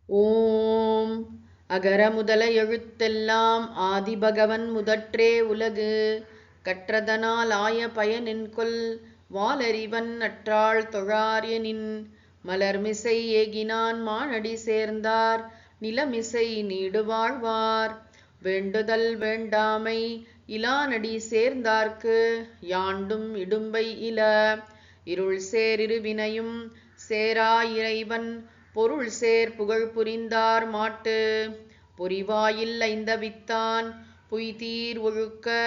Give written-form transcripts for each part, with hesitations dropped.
ஓம் அகர முதல எழுத்தெல்லாம் ஆதிபகவன் முதற்றே உலகு கற்றதனால் ஆய பயனென்கொல் வாலறிவன் நற்றாள் தொழார்யனின் மலர்மிசை ஏகினான் மானடி சேர்ந்தார் நிலமிசை நீடு வாழ்வார் வேண்டுதல் வேண்டாமை இலானடி சேர்ந்தார்க்கு யாண்டும் இடும்பை இல இருள் சேரிரு வினையும் சேரா இறைவன் பொருள் சேர் புகழ் புரிந்தார் மாட்டு பொறிவாயில் ஐந்தவித்தான் புய்தீர் ஒழுக்க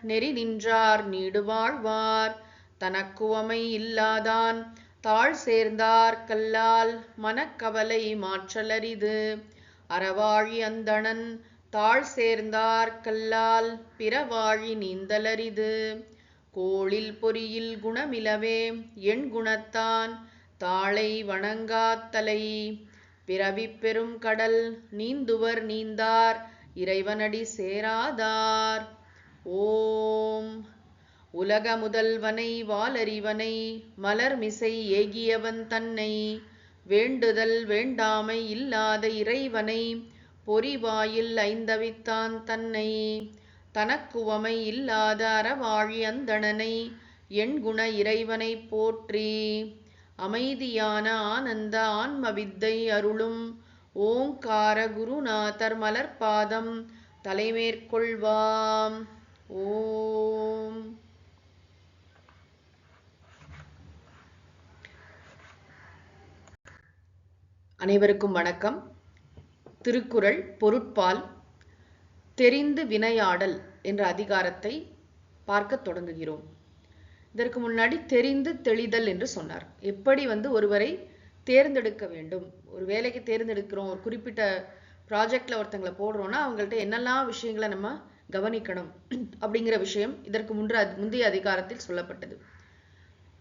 நெறி நின்றார் நீடு வாழ்வார் தனக்குவமை இல்லாதான் தாழ் சேர்ந்தார் கல்லால் மனக்கவலை மாற்றலரிது அறவாழி அந்தணன் தாழ் சேர்ந்தார் கல்லால் பிறவாழி நீந்தலரிது கோளில் பொறியில் குணமிலவே எண் குணத்தான் தாளை வணங்காத்தலை பிறவி பெரும் கடல் நீந்துவர் நீந்தார் இறைவனடி சேராதார். ஓம் உலக முதல்வனை வாலறிவனை மலர்மிசை ஏகியவன் தன்னை வேண்டுதல் வேண்டாமை இல்லாத இறைவனை பொறிவாயில் ஐந்தவித்தான் தன்னை தனக்குவமை இல்லாத அறவாழி அந்தணனை எண்குண இறைவனை போற்றி அமைதியான ஆனந்த ஆன்மவித்தை அருளும் ஓங்கார குருநாதர் மலர்பாதம் தலைமேற்கொள்வாம். ஓம் அனைவருக்கும் வணக்கம். திருக்குறள் பொருட்பால் தெரிந்து வினையாடல் என்ற அதிகாரத்தை பார்க்க தொடங்குகிறோம். இதற்கு முன்னாடி தெரிந்து தெளிதல் என்று சொன்னார். எப்படி ஒருவரை தேர்ந்தெடுக்க வேண்டும், ஒரு வேலைக்கு தேர்ந்தெடுக்கிறோம், ஒரு குறிப்பிட்ட ப்ராஜெக்ட்ல ஒருத்தங்களை போடுறோம்னா அவங்கள்ட்ட என்னெல்லாம் விஷயங்களை நம்ம கவனிக்கணும் அப்படிங்கிற விஷயம் இதற்கு முந்தைய அதிகாரத்தில் சொல்லப்பட்டது.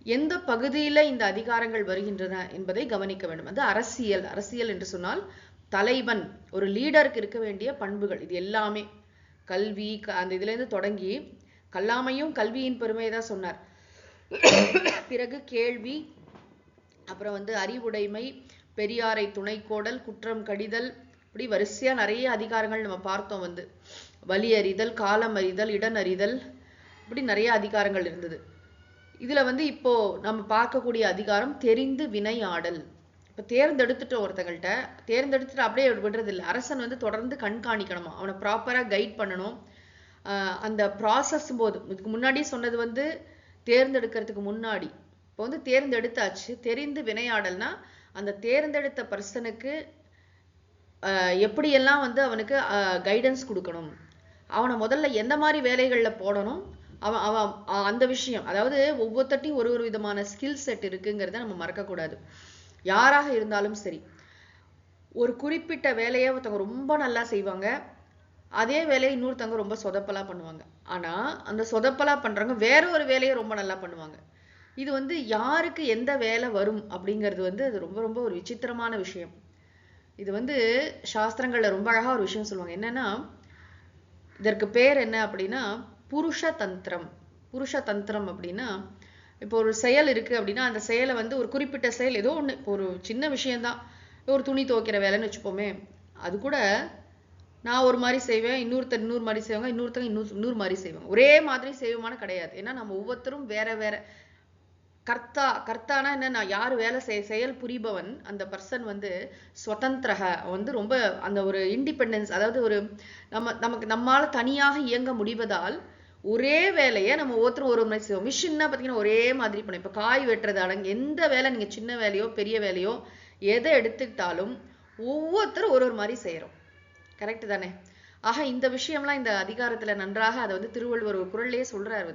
எந்த பகுதியில இந்த அதிகாரங்கள் வருகின்றன என்பதை கவனிக்க வேண்டும். அது அரசியல். அரசியல் என்று சொன்னால் தலைவன், ஒரு லீடருக்கு இருக்க வேண்டிய பண்புகள். இது எல்லாமே கல்வி, அந்த இதுல இருந்து தொடங்கி கல்லாமையும் கல்வியின் பெருமையை தான் சொன்னார். பிறகு கேள்வி, அப்புறம் அறிவுடைமை, பெரியாரை துணை கோடல், குற்றம் கடிதல், இப்படி வரிசையா நிறைய அதிகாரங்கள் நம்ம பார்த்தோம். வலி அறிதல், காலம் அறிதல், இடன் அறிதல், இப்படி நிறைய அதிகாரங்கள் இருந்தது. இதுல இப்போ நம்ம பார்க்கக்கூடிய அதிகாரம் தெரிந்து வினையாடல். இப்ப தேர்ந்தெடுத்துட்ட ஒருத்தங்கள்ட்ட தேர்ந்தெடுத்துட்டு அப்படியே விடுறது இல்லை. அரசன் தொடர்ந்து கண்காணிக்கணுமா, அவனை ப்ராப்பரா கைட் பண்ணணும். அந்த ப்ராசஸ் போது இதுக்கு முன்னாடி சொன்னது தேர்ந்தெடுக்கிறதுக்கு முன்னாடி. இப்போ தேர்ந்தெடுத்தாச்சு. தெரிந்து வினையாடல்னா அந்த தேர்ந்தெடுத்த பர்சனுக்கு எப்படியெல்லாம் அவனுக்கு கைடன்ஸ் கொடுக்கணும், அவனை முதல்ல எந்த மாதிரி வேலைகள்ல போடணும், அவன் அந்த விஷயம். அதாவது ஒவ்வொருத்தையும் ஒரு விதமான ஸ்கில் செட் இருக்குங்கிறத நம்ம மறக்கக்கூடாது. யாராக இருந்தாலும் சரி, ஒரு குறிப்பிட்ட வேலையை ஒருத்தவங்க ரொம்ப நல்லா செய்வாங்க, அதே வேலையை இன்னொருத்தவங்க ரொம்ப சொதப்பலா பண்ணுவாங்க. ஆனா அந்த சொதப்பலா பண்றவங்க வேற ஒரு வேலையை ரொம்ப நல்லா பண்ணுவாங்க. இது யாருக்கு எந்த வேலை வரும் அப்படிங்கிறது அது ரொம்ப ரொம்ப ஒரு விசித்திரமான விஷயம். இது சாஸ்திரங்கள்ல ரொம்ப அழகா ஒரு விஷயம் சொல்லுவாங்க. என்னன்னா, இதற்கு பேர் என்ன அப்படின்னா புருஷ தந்திரம். புருஷ தந்திரம் அப்படின்னா, இப்போ ஒரு செயல் இருக்கு அப்படின்னா அந்த செயலை ஒரு குறிப்பிட்ட செயல் ஏதோ ஒண்ணு, ஒரு சின்ன விஷயம்தான், ஒரு துணி துவைக்கிற வேலைன்னு வச்சுப்போமே, அது கூட நான் ஒரு மாதிரி செய்வேன், இன்னொருத்தர் இன்னொரு மாதிரி செய்வாங்க, இன்னொருத்தங்க இன்னொரு மாதிரி செய்வாங்க. ஒரே மாதிரி செய்வோமான கிடையாது. ஏன்னா நம்ம ஒவ்வொருத்தரும் வேற வேற. கர்த்தானா என்ன, நான் யாரு வேலை செயல் புரிபவன், அந்த பர்சன் சுதந்திரக, ரொம்ப அந்த ஒரு இண்டிபெண்டன்ஸ், அதாவது ஒரு நம்மால தனியாக இயங்க முடிவதால் ஒரே வேலையை நம்ம ஒவ்வொருத்தரும் ஒரு மாதிரி செய்வோம். மிஷின்னா பார்த்தீங்கன்னா ஒரே மாதிரி பண்ணும். இப்போ காய் வெட்டுறது அடங்கு எந்த வேலை, நீங்க சின்ன வேலையோ பெரிய வேலையோ எதை எடுத்துக்கிட்டாலும் ஒவ்வொருத்தரும் ஒரு மாதிரி செய்யறோம். கரெக்ட் தானே? ஆக இந்த விஷயம்லாம் இந்த அதிகாரத்துல நன்றாக அதை திருவள்ளுவர் ஒரு குறள்லயே சொல்றாரு.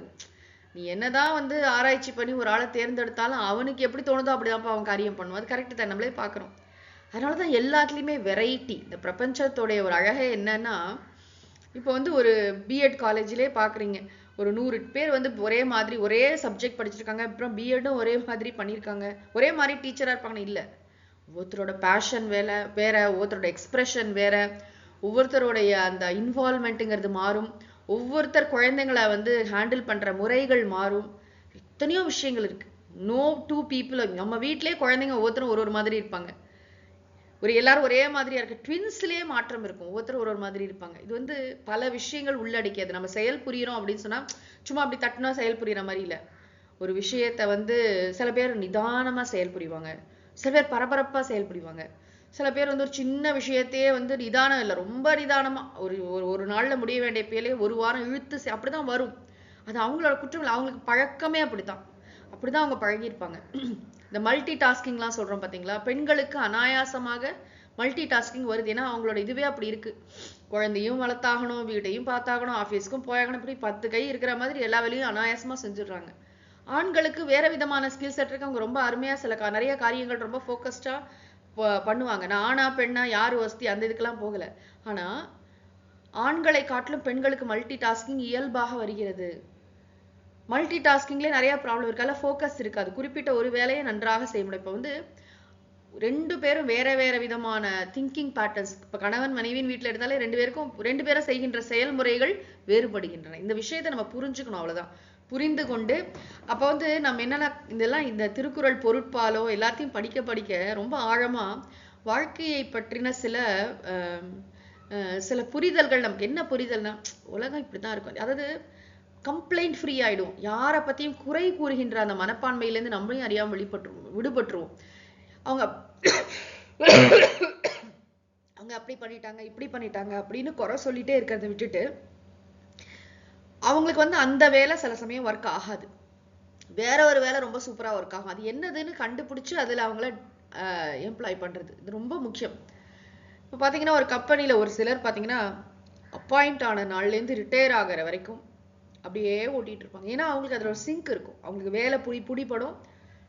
நீ என்னதான் ஆராய்ச்சி பண்ணி ஒரு ஆளை தேர்ந்தெடுத்தாலும் அவனுக்கு எப்படி தோணுதோ அப்படிதான் அவன் காரியம் பண்ணுவான். அது கரெக்ட் தான், நம்மளே பார்க்கிறோம். அதனாலதான் எல்லாத்துலயுமே வெரைட்டி. இந்த பிரபஞ்சத்தோடைய ஒரு அழகே என்னன்னா, இப்போ ஒரு பிஎட் காலேஜ்லயே பாக்குறீங்க, ஒரு 100 பேர் ஒரே மாதிரி ஒரே சப்ஜெக்ட் படிச்சிருக்காங்க, அப்புறம் பிஎட்டும் ஒரே மாதிரி பண்ணியிருக்காங்க, ஒரே மாதிரி டீச்சரா இருப்பாங்கன்னு இல்லை. ஒவ்வொருத்தரோட பேஷன் வேற, ஒவ்வொருத்தரோட எக்ஸ்பிரஷன் வேற, ஒவ்வொருத்தருடைய அந்த இன்வால்மெண்ட்டுங்கிறது மாறும். ஒவ்வொருத்தர் குழந்தைங்களை ஹேண்டில் பண்ற முறைகள் மாறும். எத்தனையோ விஷயங்கள் இருக்கு. No two people. நம்ம வீட்டிலேயே குழந்தைங்க ஒவ்வொருத்தரும் ஒரு மாதிரி இருப்பாங்க. எல்லாரும் ஒரே மாதிரியா இருக்கு. ட்வின்ஸ்லயே மாற்றம் இருக்கும். ஒவ்வொருத்தரும் ஒரு மாதிரி இருப்பாங்க. இது வந்து பல விஷயங்கள் உள்ளடக்கியது. நம்ம செயல் புரியிறோம் அப்படின்னு சொன்னா சும்மா அப்படி தட்டுனா செயல் புரியிற மாதிரி இல்ல. ஒரு விஷயத்த வந்து சில பேர் நிதானமா செயல் புரிவாங்க, சில பேர் பரபரப்பா செயல் புரிவாங்க, சில பேர் வந்து ஒரு சின்ன விஷயத்தையே வந்து நிதானம் இல்லை, ரொம்ப நிதானமா ஒரு ஒரு நாள்ல முடிய வேண்டிய பேலையே ஒரு வாரம் இழுத்து அப்படிதான் வரும். அது அவங்களோட குற்றம் இல்லை, அவங்களுக்கு பழக்கமே அப்படித்தான். அப்படிதான் அவங்க பழகியிருப்பாங்க. இந்த மல்டி டாஸ்கிங்லாம் சொல்றோம் பாத்தீங்களா, பெண்களுக்கு அனாயாசமாக மல்டி டாஸ்கிங் வருது. ஏன்னா அவங்களோட இதுவே அப்படி இருக்கு. குழந்தையும் வளர்த்தாகணும், வீட்டையும் பார்த்தாகணும், ஆஃபீஸ்க்கும் போயாகணும், இப்படி 10 கை இருக்கிற மாதிரி எல்லா வேலையும் அனாயாசமா செஞ்சிடுறாங்க. ஆண்களுக்கு வேற விதமான ஸ்கில் செட் இருக்கு. அவங்க ரொம்ப அருமையா நிறைய காரியங்கள் ரொம்ப ஃபோக்கஸ்டா பண்ணுவாங்க. நான் ஆணா பெண்ணா யாரு வசதி அந்த இதுக்கெல்லாம் போகல. ஆனா ஆண்களை காட்டிலும் பெண்களுக்கு மல்டி டாஸ்கிங் இயல்பாக வருகிறது. மல்டி டாஸ்கிங்லேயே நிறைய ப்ராப்ளம் இருக்கு. அதில் ஃபோக்கஸ் இருக்காது. குறிப்பிட்ட ஒரு வேலையை நன்றாக செய்ய முடியும். இப்போ வந்து 2 பேரும் வேற வேற விதமான திங்கிங் பேட்டர்ன்ஸ். இப்போ கணவன் மனைவியின் வீட்டில் எடுத்தாலே 2 பேரும் செய்கின்ற செயல்முறைகள் வேறுபடுகின்றன. இந்த விஷயத்தை நம்ம புரிஞ்சுக்கணும், அவ்வளவுதான். புரிந்து கொண்டு அப்போ வந்து நம்ம என்னன்னா இதெல்லாம் இந்த திருக்குறள் பொருட்பாலோ எல்லாத்தையும் படிக்க படிக்க ரொம்ப ஆழமா வாழ்க்கையை பற்றின சில புரிதல்கள் நமக்கு என்ன புரிதல்னா, உலகம் இப்படிதான் இருக்கும், அதாவது கம்ப்ளைண்ட் ஃப்ரீ ஆயிடும். யாரை பத்தியும் குறை கூறுகின்ற அந்த மனப்பான்மையிலேருந்து நம்மளையும் அறியாமல் விடுபட்டுருவோம். அவங்க அவங்க அப்படி பண்ணிட்டாங்க இப்படி பண்ணிட்டாங்க அப்படின்னு குறை சொல்லிட்டே இருக்கிறத விட்டுட்டு அவங்களுக்கு வந்து அந்த வேலை சில சமயம் ஒர்க் ஆகாது, வேற ஒரு வேலை ரொம்ப சூப்பரா ஒர்க் ஆகும். அது என்னதுன்னு கண்டுபிடிச்சு அதுல அவங்கள எம்ப்ளாய் பண்றது இது ரொம்ப முக்கியம். இப்போ பாத்தீங்கன்னா ஒரு கம்பெனில ஒரு சிலர் பாத்தீங்கன்னா அப்பாயிண்ட் ஆன நாள்ல இருந்து ரிட்டையர் ஆகிற வரைக்கும் அப்படியே ஓட்டிட்டு இருப்பாங்க. ஏன்னா அவங்களுக்கு அதுல ஒரு சிங்க் இருக்கும், அவங்களுக்கு வேலை பிடிப்படும்.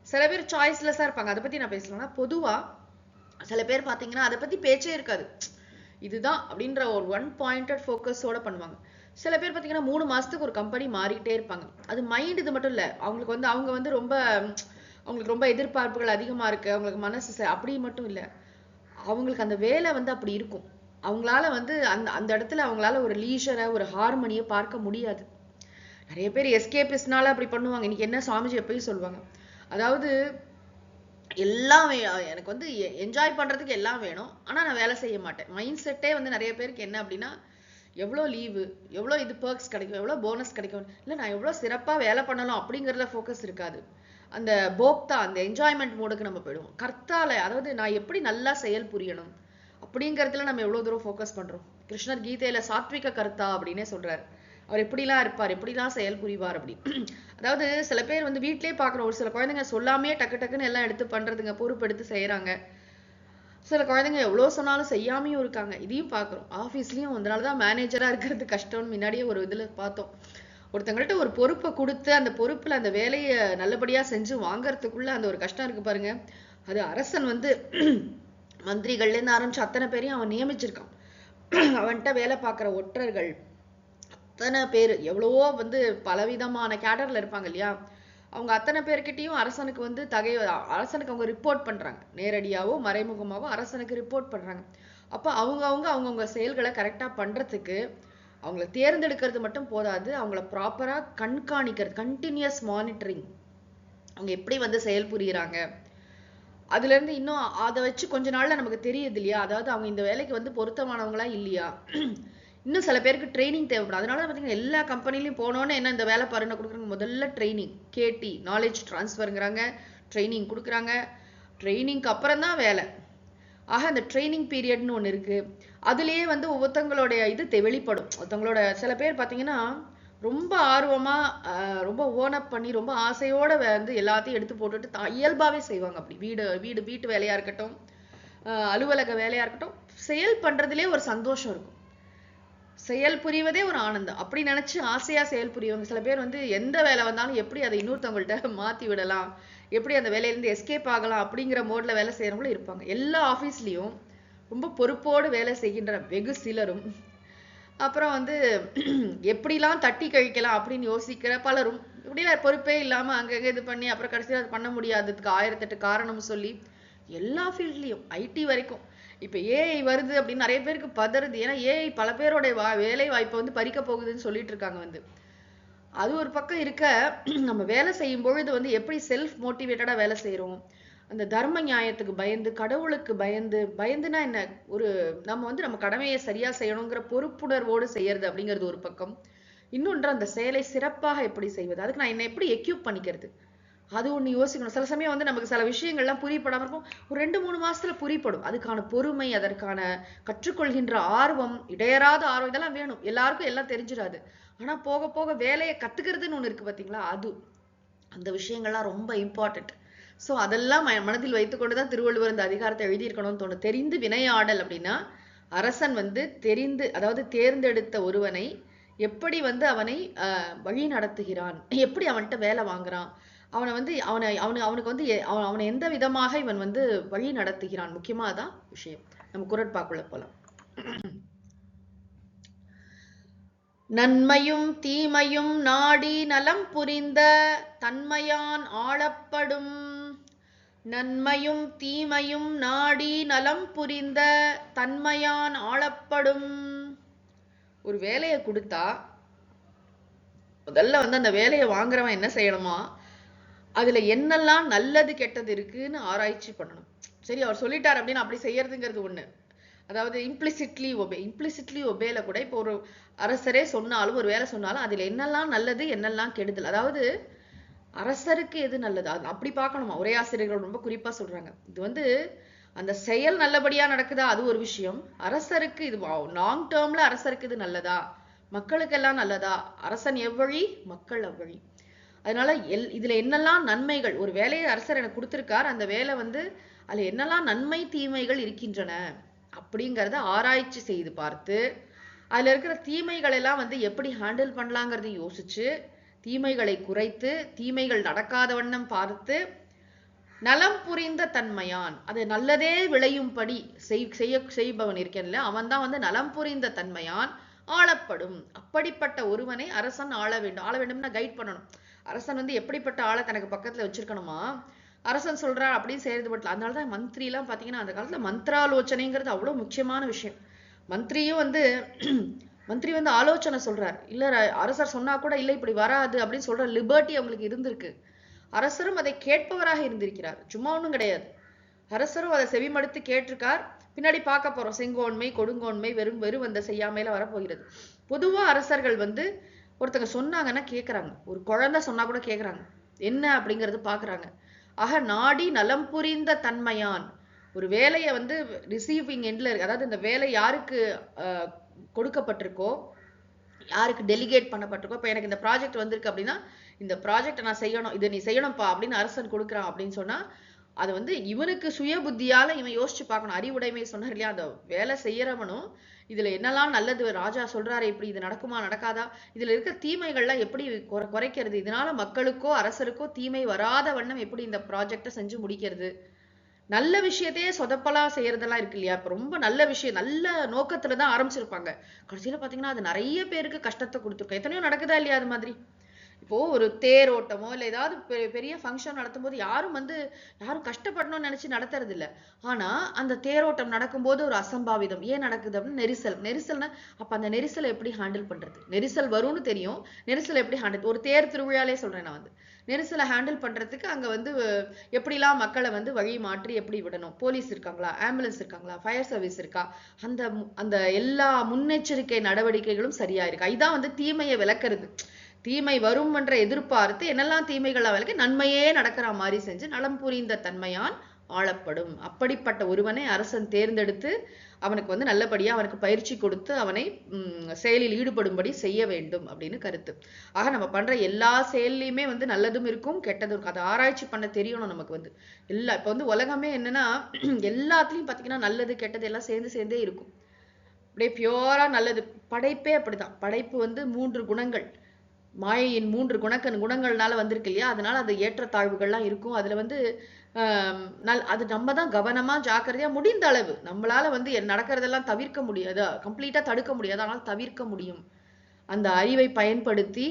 சில பேர் சாய்ஸ்லெஸ்ஸா இருப்பாங்க, அதை பத்தி நான் பேசலன்னா. பொதுவா சில பேர் பாத்தீங்கன்னா அதை பத்தி பேச்சே இருக்காது, இதுதான் அப்படின்ற ஒரு ஒன் பாயிண்டட் ஃபோக்கஸோட பண்ணுவாங்க. சில பேர் பாத்தீங்கன்னா 3 மாசத்துக்கு ஒரு கம்பெனி மாறிக்கிட்டே இருப்பாங்க. அது மைண்ட் இது மட்டும் இல்ல, அவங்க வந்து ரொம்ப அவங்களுக்கு ரொம்ப எதிர்பார்ப்புகள் அதிகமா இருக்கு, அவங்களுக்கு மனசு அப்படி மட்டும் இல்ல, அவங்களுக்கு அந்த வேலை வந்து அப்படி இருக்கும். அவங்களால வந்து அந்த இடத்துல அவங்களால ஒரு லீஷரை ஒரு ஹார்மனியை பார்க்க முடியாது. நிறைய பேர் எஸ்கேபிஸ்ட்னால அப்படி பண்ணுவாங்க. இன்னைக்கு என்ன சுவாமிஜி எப்பயும் சொல்லுவாங்க, அதாவது எல்லாம் எனக்கு வந்து என்ஜாய் பண்றதுக்கு எல்லாம் வேணும், ஆனா நான் வேலை செய்ய மாட்டேன். மைண்ட் செட்டே வந்து நிறைய பேருக்கு என்ன அப்படின்னா, எவ்வளோ லீவு, எவ்வளோ இது பர்க்ஸ் கிடைக்கும், எவ்வளோ போனஸ் கிடைக்கும், இல்லை நான் எவ்வளோ சிறப்பாக வேலை பண்ணலாம் அப்படிங்கிறதுல ஃபோக்கஸ் இருக்காது. அந்த போக்தா அந்த என்ஜாய்மெண்ட் மோடுக்கு நம்ம போயிடுவோம். கர்த்தால, அதாவது நான் எப்படி நல்லா செயல் புரியணும் அப்படிங்கிறதுல நம்ம எவ்வளோ தூரம் ஃபோக்கஸ் பண்ணுறோம். கிருஷ்ணர் கீதையில சாத்விக கர்த்தா அப்படின்னே சொல்றாரு. அவர் எப்படிலாம் இருப்பார், எப்படிலாம் செயல் புரிவார் அப்படி. அதாவது சில பேர் வந்து வீட்டிலே பார்க்குறோம், ஒரு சில குழந்தைங்க சொல்லாமே டக்கு டக்குன்னு எல்லாம் எடுத்து பண்றதுங்க, பொறுப்பு எடுத்து செய்யறாங்க. சில குழந்தைங்க எவ்வளவு சொன்னாலும் செய்யாமையும் இருக்காங்க, இதையும் பாக்குறோம். ஆபீஸ்லயும் அதனாலதான் மேனேஜரா இருக்கிறது கஷ்டம்னு முன்னாடியே ஒரு இதுல பார்த்தோம். ஒருத்தங்கள்ட்ட ஒரு பொறுப்பை கொடுத்து அந்த பொறுப்புல அந்த வேலையை நல்லபடியா செஞ்சு வாங்கறதுக்குள்ள அந்த ஒரு கஷ்டம் இருக்கு பாருங்க. அது அரசன் வந்து மந்திரிகள்ல இருந்து ஆரம்பிச்சு அத்தனை பேரையும் அவன் நியமிச்சிருக்கான். அவன்கிட்ட வேலை பார்க்குற ஒற்றர்கள் அத்தனை பேர் எவ்வளவோ வந்து பலவிதமான கேடர்ல இருப்பாங்க இல்லையா, அவங்க அத்தனை பேர்கிட்டையும் அரசனுக்கு வந்து அரசனுக்கு அவங்க ரிப்போர்ட் பண்றாங்க, நேரடியாவோ மறைமுகமாவோ அரசனுக்கு ரிப்போர்ட் பண்றாங்க. அப்ப அவங்கவுங்க செயல்களை கரெக்டா பண்றதுக்கு அவங்கள தேர்ந்தெடுக்கிறது மட்டும் போதாது, அவங்கள ப்ராப்பரா கண்காணிக்கிறது, கண்டினியூஸ் மானிட்டரிங், அவங்க எப்படி வந்து செயல் புரியுறாங்க. அதுல இருந்து இன்னும் அதை வச்சு கொஞ்ச நாள்ல நமக்கு தெரியுது இல்லையா, அதாவது அவங்க இந்த வேலைக்கு வந்து பொருத்தமானவங்களா இல்லையா. இன்னும் சில பேருக்கு ட்ரைனிங் தேவைப்படும். அதனால பார்த்தீங்கன்னா எல்லா கம்பெனிலையும் போனோன்னு என்ன இந்த வேலை பாருன்னு கொடுக்குறாங்க, முதல்ல ட்ரைனிங், கேடி நாலேஜ் டிரான்ஸ்ஃபருங்கிறாங்க, ட்ரைனிங் கொடுக்குறாங்க, ட்ரைனிங்க்கு அப்புறம் தான் வேலை. ஆக அந்த ட்ரைனிங் பீரியட்னு ஒன்று இருக்கு. அதுலேயே வந்து ஒவ்வொருத்தவங்களுடைய இது வெளிப்படும். ஒருத்தவங்களோட சில பேர் பார்த்தீங்கன்னா ரொம்ப ஆர்வமா ரொம்ப ஓனப் பண்ணி ரொம்ப ஆசையோட வந்து எல்லாத்தையும் எடுத்து போட்டுட்டு இயல்பாவே செய்வாங்க. அப்படி வீட்டு வேலையா இருக்கட்டும், அலுவலக வேலையா இருக்கட்டும், செயல் பண்றதுலேயே ஒரு சந்தோஷம் இருக்கும், செயல் புரிவதே ஒரு ஆனந்தம். அப்படி நினைச்சு ஆசையா செயல் புரியுவாங்க. சில பேர் வந்து எந்த வேலை வந்தாலும் எப்படி அதை இன்னொருத்தவங்கள்ட்ட மாத்தி விடலாம், எப்படி அந்த வேலையிலேருந்து எஸ்கேப் ஆகலாம் அப்படிங்கிற மோட்ல வேலை செய்யறவங்களும் இருப்பாங்க. எல்லா ஆஃபீஸ்லயும் ரொம்ப பொறுப்போடு வேலை செய்கின்ற வெகு சிலரும், அப்புறம் வந்து எப்படிலாம் தட்டி கழிக்கலாம் அப்படின்னு யோசிக்கிற பலரும், இப்படிலாம் பொறுப்பே இல்லாம அங்கங்க இது பண்ணி அப்புறம் கடைசியில் அது பண்ண முடியாததுக்கு 1008 காரணம் சொல்லி எல்லா ஃபீல்ட்லயும் ஐடி வரைக்கும். இப்ப ஏஐ வருது அப்படின்னு நிறைய பேருக்கு பதறுது. ஏன்னா ஏஐ பல பேரோட வேலை வாய்ப்பை வந்து பறிக்க போகுதுன்னு சொல்லிட்டு இருக்காங்க வந்து. அது ஒரு பக்கம் இருக்க, நம்ம வேலை செய்யும் பொழுது வந்து எப்படி செல்ஃப் மோட்டிவேட்டடா வேலை செய்யறோம், அந்த தர்ம நியாயத்துக்கு பயந்து, கடவுளுக்கு பயந்துனா என்ன, ஒரு நம்ம கடமையை சரியா செய்யணுங்கிற பொறுப்புணர்வோடு செய்யறது அப்படிங்கிறது ஒரு பக்கம். இன்னொன்று, அந்த செயலை சிறப்பாக எப்படி செய்வது, அதுக்கு நான் என்ன எப்படி எக்யூப் பண்ணிக்கிறது, அது ஒண்ணு யோசிக்கணும். சில சமயம் நமக்கு சில விஷயங்கள்லாம் புரியப்படாம இருக்கும். ஒரு 2-3 மாசத்துல புரியப்படும். அதுக்கான பொறுமை, அதற்கான கற்றுக்கொள்கின்ற ஆர்வம், இடையறாத ஆர்வம், இதெல்லாம் வேணும். எல்லாருக்கும் எல்லாம் தெரிஞ்சிடாது. ஆனா போக போக வேலையை கத்துக்கிறதுன்னு ஒண்ணு இருக்கு பாத்தீங்களா, அந்த விஷயங்கள்லாம் ரொம்ப இம்பார்ட்டன்ட். சோ அதெல்லாம் மனதில் வைத்துக்கொண்டுதான் திருவள்ளுவர் இந்த அதிகாரத்தை எழுதியிருக்கணும்னு தோணும். தெரிந்து வினையாடல் அப்படின்னா, அரசன் தெரிந்து, அதாவது தேர்ந்தெடுத்த ஒருவனை எப்படி அவனை வழி நடத்துகிறான், எப்படி அவன்கிட்ட வேலை வாங்குறான், அவனை எந்த விதமாக இவன் வழி நடத்துகிறான், முக்கியமா அதான் விஷயம். நம்ம குறட்பாக்குள்ள போலாம். நன்மையும் தீமையும் நாடி நலம் புரிந்த தன்மையான் ஆளப்படும். நன்மையும் தீமையும் நாடி நலம் புரிந்த தன்மையான் ஆளப்படும். ஒரு வேலையை கொடுத்தா முதல்ல அந்த வேலையை வாங்குறவன் என்ன செய்யணுமா, அதுல என்னெல்லாம் நல்லது கெட்டது இருக்குன்னு ஆராய்ச்சி பண்ணணும். சரி, அவர் சொல்லிட்டார் அப்படின்னு அப்படி செய்யறதுங்கிறது ஒண்ணு. அதாவது இம்ப்ளிசிட்லி ஒபேல கூட இப்போ ஒரு அரசரே சொன்னாலும், ஒரு வேலை சொன்னாலும் அதுல என்னெல்லாம் நல்லது என்னெல்லாம் கெடுதல், அதாவது அரசருக்கு எது நல்லது அப்படி பார்க்கணுமா. உரையாசிரியர்கள் ரொம்ப குறிப்பா சொல்றாங்க. இது அந்த செயல் நல்லபடியா நடக்குதா அது ஒரு விஷயம், அரசருக்கு இது லாங் டேர்ம்ல அரசருக்கு இது நல்லதா, மக்களுக்கெல்லாம் நல்லதா, அரசன் எவ்வழி மக்கள் அவ்வழி. அதனால இதுல என்னெல்லாம் நன்மைகள், ஒரு வேலையை அரசர் எனக்கு கொடுத்திருக்கார், அந்த வேலை அதுல என்னெல்லாம் நன்மை தீமைகள் இருக்கின்றன அப்படிங்கறத ஆராய்ச்சி செய்து பார்த்து, அதுல இருக்கிற தீமைகள் எல்லாம் எப்படி ஹேண்டில் பண்ணலாங்கிறத யோசிச்சு, தீமைகளை குறைத்து, தீமைகள் நடக்காத வண்ணம் பார்த்து, நலம் புரிந்த தன்மையான், அது நல்லதே விளையும்படி செய்பவன் இருக்கேன்ல, அவன் தான் நலம் புரிந்த தன்மையான் ஆளப்படும். அப்படிப்பட்ட ஒருவனை அரசன் ஆள வேண்டும்னா கைட் பண்ணணும். அரசன் எப்படிப்பட்ட ஆளை தனக்கு பக்கத்துல வச்சிருக்கணுமா, அரசன் சொல்றார் அப்படின்னு செய்யறது மட்டும். அதனாலதான் மந்திரி எல்லாம் பாத்தீங்கன்னா அந்த காலத்துல மந்திராலோசனைங்கிறது அவ்வளவு முக்கியமான விஷயம். மந்திரியும் மந்திரி ஆலோசனை சொல்றார், இல்ல அரசர் சொன்னா கூட இல்ல இப்படி வராது அப்படின்னு சொல்ற லிபர்ட்டி அவங்களுக்கு இருந்திருக்கு. அரசரும் அதை கேட்பவராக இருந்திருக்கிறார், சும்மா ஒண்ணும் கிடையாது. அரசரும் அதை செவிமடுத்து கேட்டிருக்கார். பின்னாடி பார்க்க போறோம், செங்கோன்மை கொடுங்கோன்மை வெறும் செய்யாமையில வரப்போகிறது. பொதுவா அரசர்கள் ஒருத்தங்க சொன்னாங்கன்னா கேட்கறாங்க, ஒரு குழந்தை சொன்னா கூட கேட்கறாங்க, என்ன அப்படிங்கறது பாக்குறாங்க. ஆக நாடி நலம் புரிந்த தன்மையான், ஒரு வேலையை ரிசீவிங் எண்ட்ல இருக்கு, அதாவது இந்த வேலை யாருக்கு கொடுக்கப்பட்டிருக்கோ, யாருக்கு டெலிகேட் பண்ணப்பட்டிருக்கோ, இப்ப எனக்கு இந்த ப்ராஜெக்ட் வந்திருக்கு அப்படின்னா, இந்த ப்ராஜெக்ட் நான் செய்யணும், இதை நீ செய்யணும்ப்பா அப்படின்னு அரசன் கொடுக்குறான் அப்படின்னு சொன்னா, அது இவனுக்கு சுய புத்தியால இவன் யோசிச்சு பார்க்கணும். அறிவுடைமை சொன்னார் இல்லையா, அந்த வேலை செய்யறவனும் இதுல என்னெல்லாம் நல்லது, ராஜா சொல்றாரு இப்படி இது நடக்குமா நடக்காதா, இதுல இருக்க தீமைகள்லாம் எப்படி குறைக்கிறது, இதனால மக்களுக்கோ அரசருக்கோ தீமை வராத வண்ணம் எப்படி இந்த ப்ராஜெக்டை செஞ்சு முடிக்கிறது, நல்ல விஷயத்தையே சொதப்பலா செய்யறதெல்லாம் இருக்கு இல்லையா. இப்ப ரொம்ப நல்ல விஷயம், நல்ல நோக்கத்துலதான் ஆரம்பிச்சிருப்பாங்க, கடைசியில பாத்தீங்கன்னா அது நிறைய பேருக்கு கஷ்டத்தை கொடுத்துருக்கோம். எத்தனையோ நடக்குதா இல்லையா அது மாதிரி. இப்போ ஒரு தேரோட்டமோ இல்ல ஏதாவது பெரிய ஃபங்க்ஷன் நடத்தும் போது யாரும் கஷ்டப்படணும்னு நினைச்சு நடத்துறது இல்ல. ஆனா அந்த தேரோட்டம் நடக்கும்போது ஒரு அசம்பாவிதம் ஏன் நடக்குது அப்படின்னு நெரிசல்னா, அப்ப அந்த நெரிசலை எப்படி ஹேண்டில் பண்றது, நெரிசல் வரும்னு தெரியும், நெரிசல் எப்படி ஹேண்டில், ஒரு தேர் திருவிழாலே சொல்றேன் நான், நெரிசலை ஹேண்டில் பண்றதுக்கு அங்க எப்படிலாம் மக்களை வழி மாற்றி எப்படி விடணும், போலீஸ் இருக்காங்களா, ஆம்புலன்ஸ் இருக்காங்களா, ஃபயர் சர்வீஸ் இருக்கா, அந்த எல்லா முன்னெச்சரிக்கை நடவடிக்கைகளும் சரியா இருக்கா, இதான் தீமையை விளக்குறது. தீமை வரும் என்ற எதிர்பார்த்து என்னெல்லாம் தீமைகள் அவளுக்கு நன்மையே நடக்கிற மாதிரி செஞ்சு நலம் புரிந்த தன்மையான் ஆளப்படும். அப்படிப்பட்ட ஒருவனை அரசன் தேர்ந்தெடுத்து அவனுக்கு நல்லபடியா அவனுக்கு பயிற்சி கொடுத்து அவனை செயலில் ஈடுபடும்படி செய்ய வேண்டும் அப்படின்னு கருத்து. ஆக நம்ம பண்ற எல்லா செயல்லையுமே நல்லதும் இருக்கும் கெட்டதும் இருக்கும், அதை ஆராய்ச்சி பண்ண தெரியணும் நமக்கு. இப்ப உலகமே என்னன்னா எல்லாத்துலயும் பாத்தீங்கன்னா நல்லது கெட்டது எல்லாம் சேர்ந்தே இருக்கும், அப்படியே பியூரா நல்லது. படைப்பே அப்படிதான், படைப்பு 3 குணங்கள், மாயையின் 3 குணங்கள்னால வந்திருக்கு இல்லையா, அதனால அது ஏற்றத்தாழ்வுகள்லாம் இருக்கும். அதுல அது நம்ம தான் கவனமா ஜாக்கிரதையா முடிந்த அளவு நம்மளால நடக்கிறதெல்லாம் தவிர்க்க முடியாது, கம்ப்ளீட்டா தடுக்க முடியாது, ஆனால் தவிர்க்க முடியும். அந்த அறிவை பயன்படுத்தி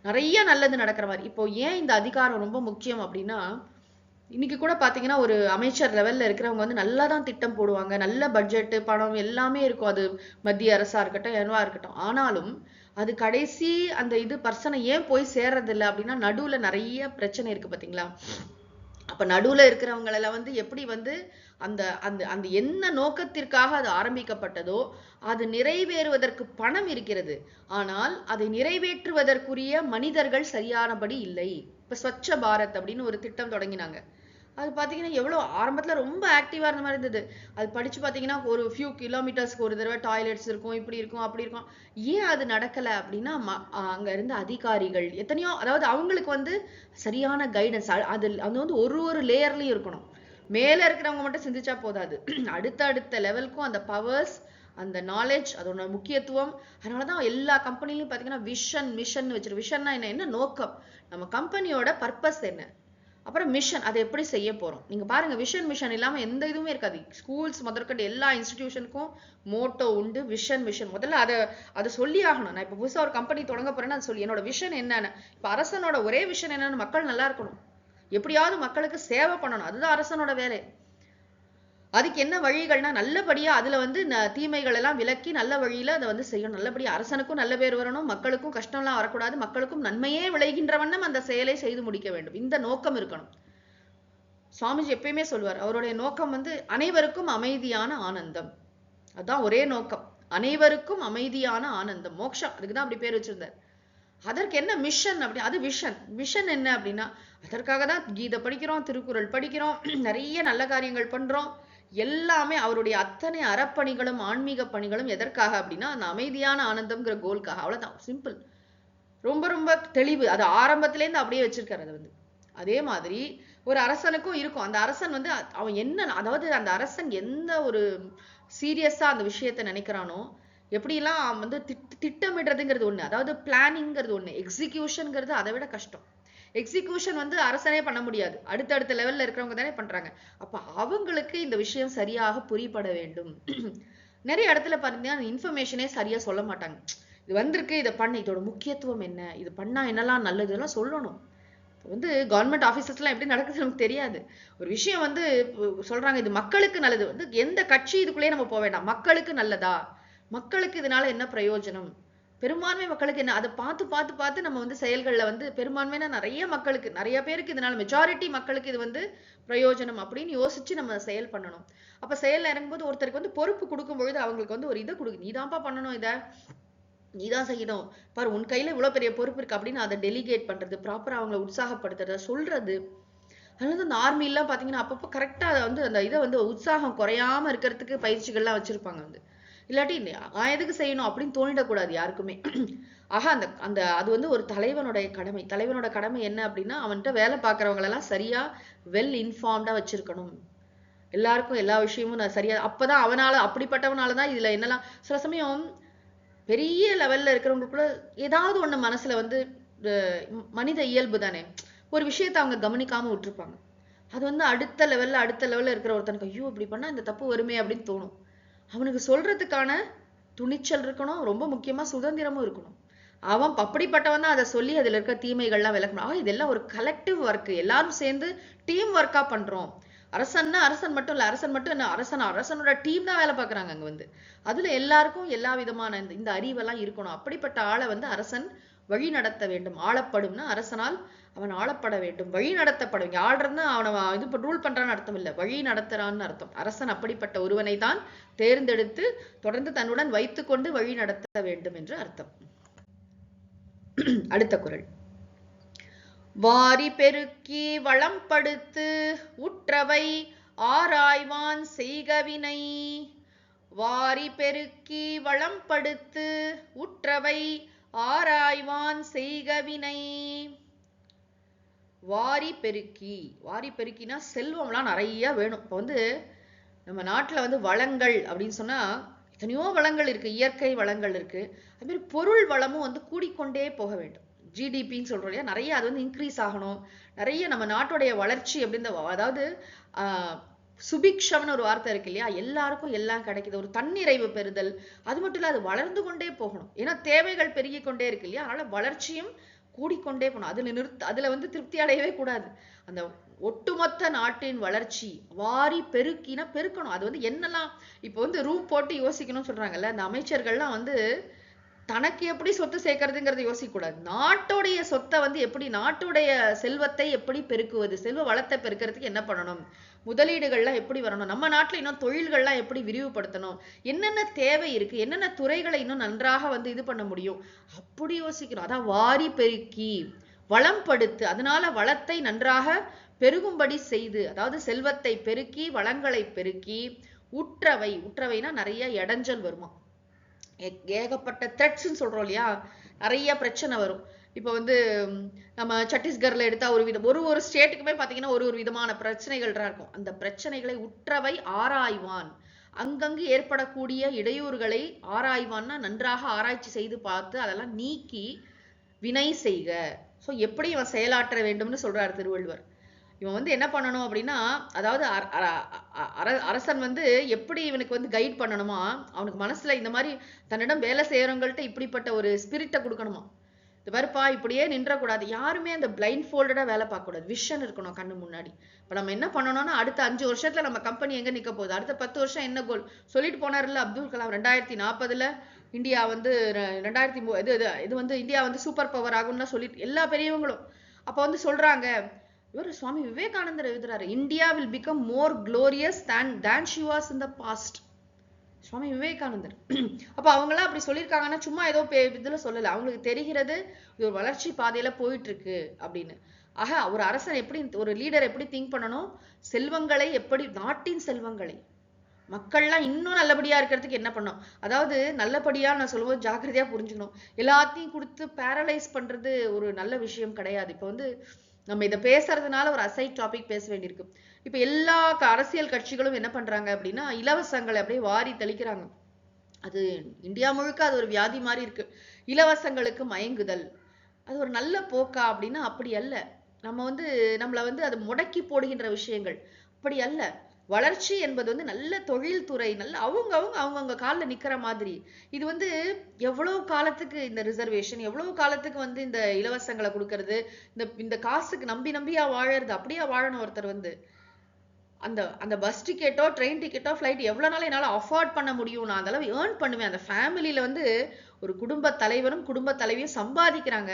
நிறைய நல்லது நடக்கிற மாதிரி. இப்போ ஏன் இந்த அதிகாரம் ரொம்ப முக்கியம் அப்படின்னா, இன்னைக்கு கூட பாத்தீங்கன்னா ஒரு அமைச்சர் லெவல்ல இருக்கிறவங்க நல்லா தான் திட்டம் போடுவாங்க, நல்ல பட்ஜெட் பணம் எல்லாமே இருக்கும், அது மத்திய அரசா இருக்கட்டும் என்னவா இருக்கட்டும். ஆனாலும் அது கடைசி அந்த பர்சனை ஏன் போய் சேர்றது இல்லை அப்படின்னா, நடுவுல நிறைய பிரச்சனை இருக்கு பாத்தீங்களா. அப்ப நடுவுல இருக்கிறவங்களெல்லாம் வந்து எப்படி வந்து அந்த அந்த அந்த என்ன நோக்கத்திற்காக அது ஆரம்பிக்கப்பட்டதோ அது நிறைவேறுவதற்கு பணம் இருக்கிறது. ஆனால் அதை நிறைவேற்றுவதற்குரிய மனிதர்கள் சரியானபடி இல்லை. இப்ப ஸ்வச்ச பாரத் அப்படின்னு ஒரு திட்டம் தொடங்கினாங்க. அது பார்த்தீங்கன்னா எவ்வளோ ஆரம்பத்துல ரொம்ப ஆக்டிவா இருந்த மாதிரி இருந்தது. அது படிச்சு பார்த்தீங்கன்னா ஒரு ஃபியூ கிலோமீட்டர்ஸ்க்கு ஒரு தடவை டாய்லெட்ஸ் இருக்கும், இப்படி இருக்கும், அப்படி இருக்கும். ஏன் அது நடக்கல அப்படின்னா அங்க இருந்த அதிகாரிகள் எத்தனையோ, அதாவது அவங்களுக்கு வந்து சரியான கைடன்ஸ் அது அது வந்து ஒரு ஒரு லேயர்லயும் இருக்கணும். மேல இருக்கிறவங்க மட்டும் சிந்திச்சா போதாது. அடுத்த லெவலுக்கும் அந்த பவர்ஸ், அந்த நாலேஜ், அதோட முக்கியத்துவம். அதனாலதான் எல்லா கம்பெனிலையும் பார்த்தீங்கன்னா விஷன் மிஷன் வச்சிருக்கு. விஷன்னா என்ன நோக்கம், நம்ம கம்பெனியோட பர்பஸ் என்ன, அப்புறம் மிஷன் அதை எப்படி செய்ய போறோம். நீங்க பாருங்க, விஷன் மிஷன் இல்லாம எந்த இதுவுமே இருக்காது. ஸ்கூல்ஸ் முதற்கொண்டு எல்லா இன்ஸ்டிடியூஷனுக்கும் மோட்டோ உண்டு, விஷன் மிஷன். முதல்ல அதை சொல்லி ஆகணும். நான் இப்ப புதுசா ஒரு கம்பெனி தொடங்க போறேன்னா அது சொல்லி என்னோட விஷன் என்னன்னு. இப்ப அரசனோட ஒரே விஷன் என்னன்னு, மக்கள் நல்லா இருக்கணும், எப்படியாவது மக்களுக்கு சேவை பண்ணணும், அதுதான் அரசனோட வேலை. அதுக்கு என்ன வழிகள்னா நல்லபடியா அதுல வந்து தீமைகள் எல்லாம் விலக்கி நல்ல வழியில அதை வந்து செய்யணும். நல்லபடியா அரசனுக்கும் நல்ல பேர் வரணும், மக்களுக்கும் கஷ்டம் எல்லாம் வரக்கூடாது, மக்களுக்கும் நன்மையே விளைகின்ற வண்ணம் அந்த செயலை செய்து முடிக்க வேண்டும். இந்த நோக்கம் இருக்கணும். சுவாமிஜி எப்பயுமே சொல்வார், அவருடைய நோக்கம் வந்து அனைவருக்கும் அமைதியான ஆனந்தம். அதுதான் ஒரே நோக்கம், அனைவருக்கும் அமைதியான ஆனந்தம், மோட்சம். அதுக்குதான் அப்படி பேர் வச்சிருந்தார். அதற்கு என்ன மிஷன் அப்படி, அது விஷன். விஷன் என்ன அப்படின்னா, அதற்காக தான் கீதை படிக்கிறோம், திருக்குறள் படிக்கிறோம், நிறைய நல்ல காரியங்கள் பண்றோம். எல்லாமே அவருடைய அத்தனை அறப்பணிகளும் ஆன்மீக பணிகளும் எதற்காக அப்படின்னா அந்த அமைதியான ஆனந்தம்ங்கிற கோல்காக. அவ்வளவுதான், சிம்பிள். ரொம்ப ரொம்ப தெளிவு. அது ஆரம்பத்திலேருந்து அப்படியே வச்சிருக்காரு. அது வந்து அதே மாதிரி ஒரு அரசனுக்கும் இருக்கும். அந்த அரசன் வந்து அவன் என்ன, அதாவது அந்த அரசன் எந்த ஒரு சீரியஸா அந்த விஷயத்தை நினைக்கிறானோ, எப்படிலாம் வந்து திட்டமிடுறதுங்கிறது ஒண்ணு, அதாவது பிளானிங்கிறது ஒண்ணு, எக்ஸிகியூஷன்ங்கிறது அதை விட கஷ்டம். எக்ஸிகியூஷன் வந்து அரசனே பண்ண முடியாது, அடுத்தடுத்த லெவல்ல இருக்கிறவங்க தானே பண்றாங்க. அப்ப அவங்களுக்கு இந்த விஷயம் சரியாக புரியப்பட வேண்டும். நிறைய இடத்துல பாத்தீங்கன்னா இன்ஃபர்மேஷனே சரியா சொல்ல மாட்டாங்க. இது வந்திருக்கு, இதை பண்ண, இதோட முக்கியத்துவம் என்ன, இது பண்ணா என்னெல்லாம் நல்லது, இதெல்லாம் சொல்லணும். வந்து கவர்மெண்ட் ஆபீசஸ்லாம் எப்படி நடக்குது நமக்கு தெரியாது. ஒரு விஷயம் வந்து சொல்றாங்க இது மக்களுக்கு நல்லது, வந்து எந்த கட்சி இதுக்குள்ளேயே நம்ம போக வேண்டாம், மக்களுக்கு நல்லதா, மக்களுக்கு இதனால என்ன பிரயோஜனம், பெரும்பான்மை மக்களுக்கு என்ன, அதை பார்த்து பார்த்து பார்த்து நம்ம வந்து செயல்கள்ல வந்து பெரும்பான்மைனா நிறைய மக்களுக்கு, நிறைய பேருக்கு இதனால மெஜாரிட்டி மக்களுக்கு இது வந்து பிரயோஜனம் அப்படின்னு யோசிச்சு நம்ம செயல் பண்ணணும். அப்ப செயல்ல இறங்கும்போது ஒருத்தருக்கு வந்து பொறுப்பு கொடுக்கும் பொழுது அவங்களுக்கு வந்து ஒரு இதை கொடுக்கு, நீதான்ப்பா பண்ணணும், இதை நீதான் செய்யணும் பாரு, உன் கையில இவ்வளவு பெரிய பொறுப்பு இருக்கு அப்படின்னு அதை டெலிகேட் பண்றது, ப்ராப்பரா அவங்களை உற்சாகப்படுத்துறத சொல்றது. அதனால அந்த ஆர்மி எல்லாம் பாத்தீங்கன்னா அப்பப்போ கரெக்டா அதை வந்து அந்த இதை வந்து உற்சாகம் குறையாம இருக்கிறதுக்கு பயிற்சிகள்லாம் வச்சிருப்பாங்க வந்து. இல்லாட்டி நான் எதுக்கு செய்யணும் அப்படின்னு தோணிடக்கூடாது யாருக்குமே. ஆக அந்த அந்த அது வந்து ஒரு தலைவனுடைய கடமை. தலைவனோட கடமை என்ன அப்படின்னா, அவன்கிட்ட வேலை பார்க்கறவங்க எல்லாம் சரியா வெல் இன்ஃபார்ம்டா வச்சிருக்கணும். எல்லாருக்கும் எல்லா விஷயமும் நான் சரியா, அப்பதான் அவனால, அப்படிப்பட்டவனாலதான் இதுல என்னெல்லாம் சில சமயம் பெரிய லெவல்ல இருக்கிறவங்களுக்குள்ள ஏதாவது ஒண்ணு மனசுல வந்து மனித இயல்பு தானே, ஒரு விஷயத்தை அவங்க கவனிக்காம விட்டுருப்பாங்க. அது வந்து அடுத்த லெவல்ல இருக்கிற ஒருத்தனுக்கு ஐயோ இப்படி பண்ணா இந்த தப்பு வருமே அப்படின்னு தோணும். அவனுக்கு சொல்றதுக்கான துணிச்சல் இருக்கணும், ரொம்ப முக்கியமா சுதந்திரமும் இருக்கணும். அவன் அப்படிப்பட்டவன் தான் அதை சொல்லி அதுல இருக்க தீமைகள்லாம் விளக்கணும். இதெல்லாம் ஒரு கலெக்டிவ் ஒர்க், எல்லாரும் சேர்ந்து டீம் ஒர்க்கா பண்றோம். அரசன்னா அரசன் மட்டும் இல்ல, அரசன் மட்டும் என்ன, அரசனோட டீம் தான் வேலை பார்க்கறாங்க அங்க வந்து. அதுல எல்லாருக்கும் எல்லா விதமான இந்த அறிவெல்லாம் இருக்கணும். அப்படிப்பட்ட ஆளை வந்து அரசன் வழி நடத்த வேண்டும். ஆளப்படும்னா அரசனால் அவன் ஆளப்பட வேண்டும், வழி நடத்தப்படும். ஆள்றதுன்னா அவனை இது ரூல் பண்றான்னு அர்த்தம் இல்லை, வழி நடத்துறான்னு அர்த்தம். அரசன் அப்படிப்பட்ட ஒருவனை தான் தேர்ந்தெடுத்து தொடர்ந்து தன்னுடன் வைத்துக்கொண்டு வழி நடத்த வேண்டும் என்று அர்த்தம். அடுத்த குறள். வாரி பெருக்கி வளம்படுத்து உற்றவை ஆராய்வான் செய்கவினை. வாரி பெருக்கி வளம்படுத்து உற்றவை ஆராய்வான் செய்கவினை. வாரி பெருக்கி, வாரி பெருக்கினா செல்வம்லாம் நிறைய வேணும். இப்போ வந்து நம்ம நாட்டுல வந்து வளங்கள் அப்படின்னு சொன்னா எத்தனையோ வளங்கள் இருக்கு, இயற்கை வளங்கள் இருக்கு. அது மாதிரி பொருள் வளமும் வந்து கூடிக்கொண்டே போக வேண்டும். ஜிடிபின்னு சொல்றோம் இல்லையா, நிறைய அது வந்து இன்க்ரீஸ் ஆகணும். நிறைய நம்ம நாட்டுடைய வளர்ச்சி அப்படின்னு, அதாவது சுபிக்ஷம்னு ஒரு வார்த்தை இருக்கு இல்லையா, எல்லாருக்கும் எல்லாம் கிடைக்குது, ஒரு தன்னிறைவு பெறுதல். அது மட்டும் இல்ல, அது வளர்ந்து கொண்டே போகணும். ஏன்னா தேவைகள் பெருகி கொண்டே இருக்கு இல்லையா, அதனால வளர்ச்சியும் கூடிக்கொண்டே போகணும். அதுல வந்து திருப்தி அடையவே கூடாது. அந்த ஒட்டுமொத்த நாட்டின் வளர்ச்சி வாரி பெருக்கினா பெருக்கணும். அது வந்து என்னெல்லாம் இப்போ வந்து ரூம் போட்டு யோசிக்கணும்னு சொல்றாங்கல்ல, அந்த அமைச்சர்கள்லாம் வந்து தனக்கு எப்படி சொத்து சேர்க்கறதுங்கிறத யோசிக்க கூடாது. நாட்டுடைய சொத்தை வந்து எப்படி, நாட்டுடைய செல்வத்தை எப்படி பெருக்குவது, செல்வ வளத்தை பெருக்கிறதுக்கு என்ன பண்ணணும், முதலீடுகள்லாம் எப்படி வரணும், நம்ம நாட்டுல இன்னும் தொழில்கள்லாம் எப்படி விரிவுபடுத்தணும், என்னென்ன தேவை இருக்கு, என்னென்ன துறைகளை இன்னும் நன்றாக வந்து இது பண்ண முடியும், அப்படி யோசிக்கணும். அதான் வாரி பெருக்கி வளம்படுத்து, அதனால வளத்தை நன்றாக பெருகும்படி செய்து, அதாவது செல்வத்தை பெருக்கி வளங்களை பெருக்கி, உற்றவைனா நிறைய இடைஞ்சல் வருமா, ஏகப்பட்ட த்ரெட்ஸ்ன்னு சொல்றோம் இல்லையா, நிறைய பிரச்சனை வரும். இப்போ வந்து நம்ம சத்தீஸ்கர்ல எடுத்தா ஒரு ஸ்டேட்டுக்குமே பாத்தீங்கன்னா ஒரு விதமான பிரச்சனைகள் இருக்கும். அந்த பிரச்சனைகளை உற்றவை ஆராய்வான், அங்கங்கு ஏற்படக்கூடிய இடையூறுகளை ஆராய்வான்னா நன்றாக ஆராய்ச்சி செய்து பார்த்து அதெல்லாம் நீக்கி வினை செய்க. ஸோ எப்படி இவன் செயலாற்ற வேண்டும்னு சொல்றார் திருவள்ளுவர். இவன் வந்து என்ன பண்ணணும் அப்படின்னா, அதாவது அரசன் வந்து எப்படி இவனுக்கு வந்து கைட் பண்ணணுமா, அவனுக்கு மனசுல இந்த மாதிரி தன்னிடம் வேலை செய்யறவங்கள்ட்ட இப்படிப்பட்ட ஒரு ஸ்பிரிட்டை கொடுக்கணுமா. இது பாருப்பா, இப்படியே நின்றக்கூடாது, யாருமே அந்த பிளைண்ட் ஃபோல்டடா வேலை பார்க்க கூடாது, விஷன் இருக்கணும் கண்ணு முன்னாடி. இப்ப நம்ம என்ன பண்ணணும்னா, அடுத்த 5 வருஷத்துல நம்ம கம்பெனி எங்க நிக்க போகுது, அடுத்த 10 வருஷம் என்ன கோல் சொல்லிட்டு போனார்ல அப்துல் கலாம். 2040 இந்தியா வந்து இது வந்து இந்தியா வந்து சூப்பர் பவர் ஆகும்னு சொல்லிட்டு எல்லா பெரியவங்களும் அப்ப வந்து சொல்றாங்க. இவர் சுவாமி விவேகானந்தர் எழுதுறாரு, India will become more glorious than she was in the past. சுவாமி விவேகானந்தர். அப்ப அவங்களாம் அப்படி சொல்லியிருக்காங்கன்னா சும்மா ஏதோ இதுல சொல்லல, அவங்களுக்கு தெரிகிறது இது ஒரு வளர்ச்சி பாதையில போயிட்டு இருக்கு அப்படின்னு. ஆக ஒரு அரசன் எப்படி, ஒரு லீடர் எப்படி திங்க் பண்ணணும், செல்வங்களை எப்படி, நாட்டின் செல்வங்களை மக்கள்லாம் இன்னும் நல்லபடியா இருக்கிறதுக்கு என்ன பண்ணணும், அதாவது நல்லபடியா நான் சொல்லும்போது ஜாக்கிரதையா புரிஞ்சுக்கணும். எல்லாத்தையும் கொடுத்து பேரலைஸ் பண்றது ஒரு நல்ல விஷயம் கிடையாது. இப்ப வந்து நம்ம இதை பேசுறதுனால ஒரு அசைட் டாபிக் பேச வேண்டியிருக்கு. இப்ப எல்லா அரசியல் கட்சிகளும் என்ன பண்றாங்க அப்படின்னா, இலவசங்களை அப்படியே வாரி தெளிக்கிறாங்க. அது இந்தியா முழுக்க அது ஒரு வியாதி மாதிரி இருக்கு. இலவசங்களுக்கு மயங்குதல் அது ஒரு நல்ல போக்கா அப்படின்னா அப்படி அல்ல. நம்ம வந்து நம்மளை வந்து அது முடக்கி போடுகின்ற விஷயங்கள் அப்படி அல்ல. வளர்ச்சி என்பது வந்து நல்ல தொழில்துறை, நல்ல அவங்கவுங்க காலில் நிக்கிற மாதிரி. இது வந்து எவ்வளவு காலத்துக்கு இந்த ரிசர்வேஷன், எவ்வளவு காலத்துக்கு வந்து இந்த இலவசங்களை கொடுக்கறது, இந்த காசுக்கு நம்பியா வாழறது, அப்படியா வாழணும் ஒருத்தர் வந்து. அந்த பஸ் டிக்கெட்டோ ட்ரெயின் டிக்கெட்டோ ஃப்ளைட் எவ்வளவு நாள் என்னால அஃபோர்ட் பண்ண முடியும், நான் அதெல்லாம் ஏர்ன் பண்ணுவேன். அந்த ஃபேமிலியில வந்து ஒரு குடும்ப தலைவரும் குடும்ப தலைவியும் சம்பாதிக்கிறாங்க,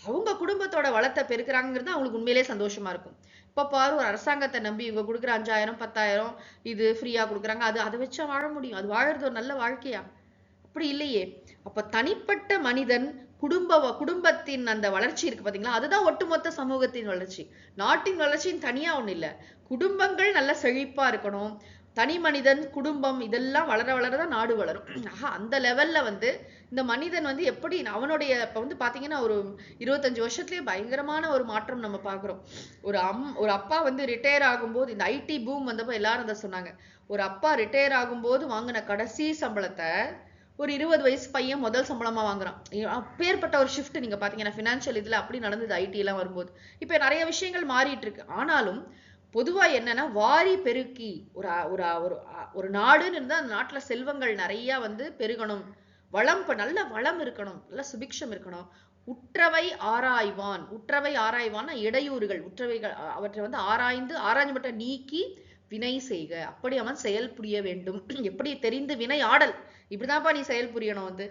அவங்க குடும்பத்தோட வளத்தை பெருக்கிறாங்கிறது அவங்களுக்கு உண்மையிலே சந்தோஷமா இருக்கும். இப்ப பாரு, ஒரு அரசாங்கத்தை நம்பி இவங்க கொடுக்குற 5000 10,000 இது ஃப்ரீயா கொடுக்குறாங்க, அதை வச்சா வாழ முடியும், அது வாழறது ஒரு நல்ல வாழ்க்கையா? அப்படி இல்லையே. அப்ப தனிப்பட்ட மனிதன் குடும்பத்தின் அந்த வளர்ச்சி இருக்கு பாத்தீங்களா, அதுதான் ஒட்டுமொத்த சமூகத்தின் வளர்ச்சி. நாட்டின் வளர்ச்சின்னு தனியா ஒண்ணு இல்ல, குடும்பங்கள் நல்ல செழிப்பா இருக்கணும், தனி மனிதன் குடும்பம் இதெல்லாம் வளர வளரதான் நாடு வளரும். அந்த லெவல்ல வந்து இந்த மனிதன் வந்து எப்படி அவனுடைய இப்ப வந்து பாத்தீங்கன்னா ஒரு 25 வருஷத்துலயே பயங்கரமான ஒரு மாற்றம் நம்ம பாக்குறோம். ஒரு அப்பா வந்து ரிட்டையர் ஆகும்போது, இந்த ஐடி பூம் வந்தப்போ எல்லாரும் அதை சொன்னாங்க, ஒரு அப்பா ரிட்டையர் ஆகும்போது வாங்கின கடைசி சம்பளத்தை ஒரு 20 வயசு பையன் முதல் சம்பளமா வாங்குறான். அப்பேற்பட்ட ஒரு ஷிஃப்ட் நீங்க பாத்தீங்கன்னா பினான்சியல் இதுல அப்படி நடந்தது ஐடி எல்லாம் வரும்போது. இப்ப நிறைய விஷயங்கள் மாறிட்டு இருக்கு. ஆனாலும் பொதுவா என்னன்னா, வாரி பெருக்கி ஒரு நாடுன்னு இருந்தா அந்த நாட்டுல செல்வங்கள் நிறைய வந்து பெருகணும், நல்ல வளம் இருக்கணும், நல்ல சுபிக்ஷம் இருக்கணும். உற்றவை ஆராய்வான் இடையூறுகள், உற்றவைகள் அவற்றை வந்து ஆராய்ந்து மட்டும் நீக்கி வினை செய்க, அப்படி அவன் செயல் புரிய வேண்டும். எப்படி தெரிந்து வினை ஆடல், இப்படிதான்ப்பா நீ செயல் புரியணும். வந்து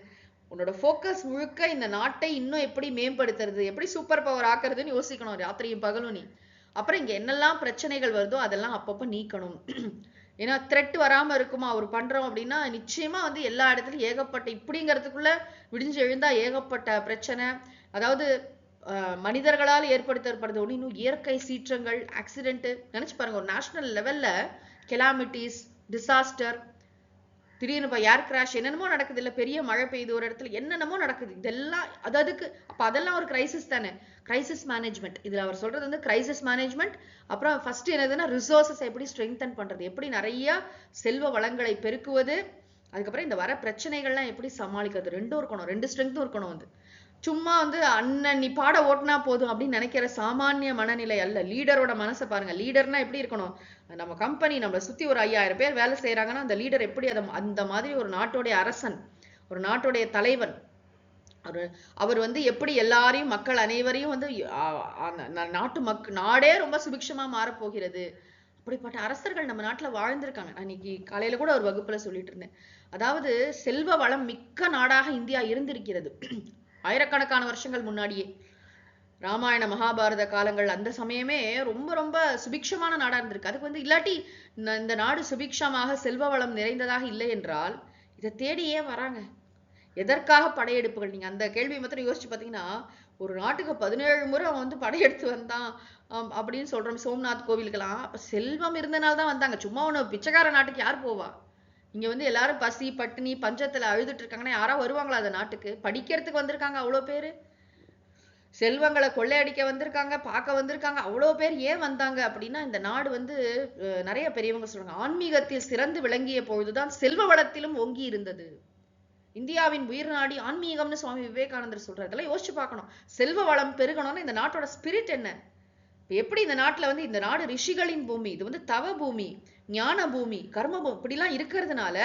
உன்னோட ஃபோக்கஸ் முழுக்க இந்த நாட்டை இன்னும் எப்படி மேம்படுத்துறது, எப்படி சூப்பர் பவர் ஆக்குறதுன்னு யோசிக்கணும் ராத்திரியும் பகலும் நீ. அப்புறம் இங்க என்னெல்லாம் பிரச்சனைகள் வருதோ அதெல்லாம் அப்பப்ப நீக்கணும். ஏன்னா த்ரெட் வராம இருக்குமா அவர் பண்றோம் அப்படின்னா, நிச்சயமா வந்து எல்லா இடத்துலயும் ஏகப்பட்ட இப்படிங்கிறதுக்குள்ள விடிஞ்சு எழுந்தா ஏகப்பட்ட பிரச்சனை. அதாவது மனிதர்களால் ஏற்படுத்தப்படுறது ஒண்ணு, இன்னும் இயற்கை சீற்றங்கள், ஆக்சிடென்ட் நினைச்சு பாருங்க. ஒரு நேஷனல் லெவல்ல கெலாமிட்டிஸ், டிசாஸ்டர், திடீர்னு ஏர் கிராஷ், என்னென்னமோ நடக்குது இல்ல, பெரிய மழை பெய்யுது ஒரு இடத்துல, என்னென்னமோ நடக்குது. இதெல்லாம் அதுக்கு அப்ப அதெல்லாம் ஒரு கிரைசிஸ் தானே. கிரைசிஸ் மேனேஜ்மெண்ட் இதுல அவர் சொல்றது வந்து கிரைசிஸ் மேனேஜ்மெண்ட். அப்புறம் ஃபர்ஸ்ட் என்னதுன்னா ரிசோர்சஸ் எப்படி ஸ்ட்ரெங்தன் பண்றது, எப்படி நிறைய செல்வ வளங்களை பெருக்குவது, அதுக்கப்புறம் இந்த வர பிரச்சனைகள்லாம் எப்படி சமாளிக்கிறது. ரெண்டும் இருக்கணும், 2 ஸ்ட்ரெங்த்தும் இருக்கணும். வந்து சும்மா வந்து நீ பாட ஓட்டினா போதும் அப்படின்னு நினைக்கிற சாமானிய மனநிலை அல்ல. லீடரோட மனசை பாருங்க. லீடர்னா எப்படி இருக்கணும், நம்ம கம்பெனி நம்மளை சுத்தி ஒரு 5000 பேர் வேலை செய்யறாங்கன்னா அந்த லீடர் எப்படி அந்த மாதிரி ஒரு நாட்டுடைய அரசன், ஒரு நாட்டுடைய தலைவன், அவர் வந்து எப்படி எல்லாரையும் மக்கள் அனைவரையும் வந்து நாடே ரொம்ப சுபிக்ஷமா மாறப்போகிறது. அப்படிப்பட்ட அரசர்கள் நம்ம நாட்டுல வாழ்ந்திருக்காங்க. நான் இன்னைக்கு காலையில கூட ஒரு வகுப்புல சொல்லிட்டு இருந்தேன். அதாவது செல்வ வளம் மிக்க நாடாக இந்தியா இருந்திருக்கிறது ஆயிரக்கணக்கான வருஷங்கள் முன்னாடியே. ராமாயண மகாபாரத காலங்கள் அந்த சமயமே ரொம்ப ரொம்ப சுபிக்ஷமான நாடா இருந்திருக்கு. அதுக்கு வந்து இல்லாட்டி இந்த நாடு சுபிக்ஷமாக செல்வ வளம் நிறைந்ததாக இல்லை என்றால் இதை தேடி ஏன் வராங்க? எதற்காக படையெடுப்புகள்? நீங்க அந்த கேள்வி மாத்திரம் யோசிச்சு பார்த்தீங்கன்னா, ஒரு நாட்டுக்கு 17 முறை அவன் வந்து படையெடுத்து வந்தான் அப்படின்னு சொல்றோம். சோம்நாத் கோவிலுக்கெல்லாம் அப்ப செல்வம் இருந்தனால தான் வந்தாங்க. சும்மா ஒண்ணு பிச்சைக்கார நாட்டுக்கு யார் போவா? இங்க வந்து எல்லாரும் பசி பட்டினி பஞ்சத்துல அழுதுட்டு இருக்காங்கன்னா யாரா வருவாங்களா அந்த நாட்டுக்கு? படிக்கிறதுக்கு வந்திருக்காங்க அவ்வளோ பேரு, செல்வங்களை கொள்ளையடிக்க வந்திருக்காங்க, பார்க்க வந்திருக்காங்க, அவ்வளோ பேர் ஏன் வந்தாங்க அப்படின்னா, இந்த நாடு வந்து நிறைய பெரியவங்க சொல்றாங்க, ஆன்மீகத்தில் சிறந்து விளங்கிய பொழுதுதான் செல்வ வளத்திலும் ஓங்கி இருந்தது. இந்தியாவின் உயிர் நாடி ஆன்மீகம்னு சுவாமி விவேகானந்தர் சொல்றாரு. இதெல்லாம் யோசிச்சு பார்க்கணும். செல்வ வளம் பெருகணும்னு இந்த நாட்டோட ஸ்பிரிட் என்ன? எப்படி இந்த நாட்டுல வந்து இந்த நாடு ரிஷிகளின் பூமி, இது வந்து தவ பூமி, ஞான பூமி, கர்ம பூமி, இப்படிலாம் இருக்கிறதுனால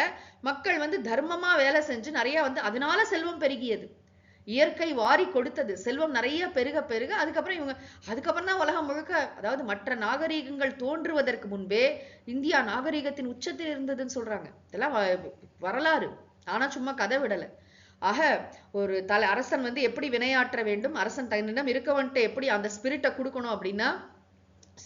மக்கள் வந்து தர்மமா வேலை செஞ்சு நிறைய வந்து அதனால செல்வம் பெருகியது. இயற்கை வாரி கொடுத்தது, செல்வம் நிறைய பெருக பெருக அதுக்கப்புறம் தான் உலகம் முழுக்க, அதாவது மற்ற நாகரீகங்கள் தோன்றுவதற்கு முன்பே இந்தியா நாகரீகத்தின் உச்சத்தில் இருந்ததுன்னு சொல்றாங்க. இதெல்லாம் வரலாறு, ஆனா சும்மா கதை விடல. ஆக ஒரு அரசன் வந்து எப்படி வினையாற்ற வேண்டும், அரசன் தன்னிடம் இருக்கவன்ட்டு எப்படி அந்த ஸ்பிரிட்டை கொடுக்கணும் அப்படின்னா,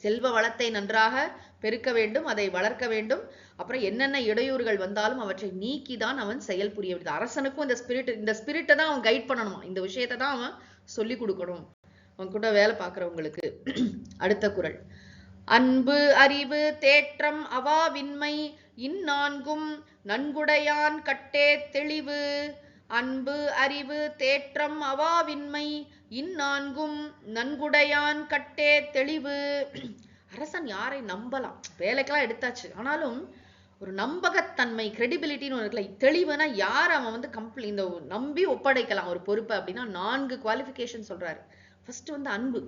செல்வ வளத்தை நன்றாக பெருக்க வேண்டும், அதை வளர்க்க வேண்டும். அப்புறம் என்னென்ன இடையூறுகள் வந்தாலும் அவற்றை நீக்கிதான் அவன் செயல் புரிய வேண்டும். அரசனுக்கும் இந்த ஸ்பிரிட்டை தான் அவன் கைட் பண்ணணுமா, இந்த விஷயத்தை தான் அவன் சொல்லி கொடுக்கணும் அவன் கூட வேலை பார்க்கிறவங்களுக்கு. அடுத்த குறள். அன்பு அறிவு தேற்றம் அவாவின்மை இந்நான்கும் நன்குடையான் கட்டே தெளிவு. அன்பு அறிவு தேற்றம் அவாவின்மை இந்நான்கும் நன்குடையான் கட்டே தெளிவு. அரசன் யாரை நம்பலாம்? வேலைக்கெல்லாம் எடுத்தாச்சு, ஆனாலும் ஒரு நம்பகத்தன்மை, கிரெடிபிலிட்டின்னு ஒன்று இருக்குல்ல, தெளிவுனா யார் அவன் வந்து இந்த நம்பி ஒப்படைக்கலாம் ஒரு பொறுப்பை அப்படின்னா 4 குவாலிஃபிகேஷன் சொல்றாரு. ஃபர்ஸ்ட் வந்து அன்பு.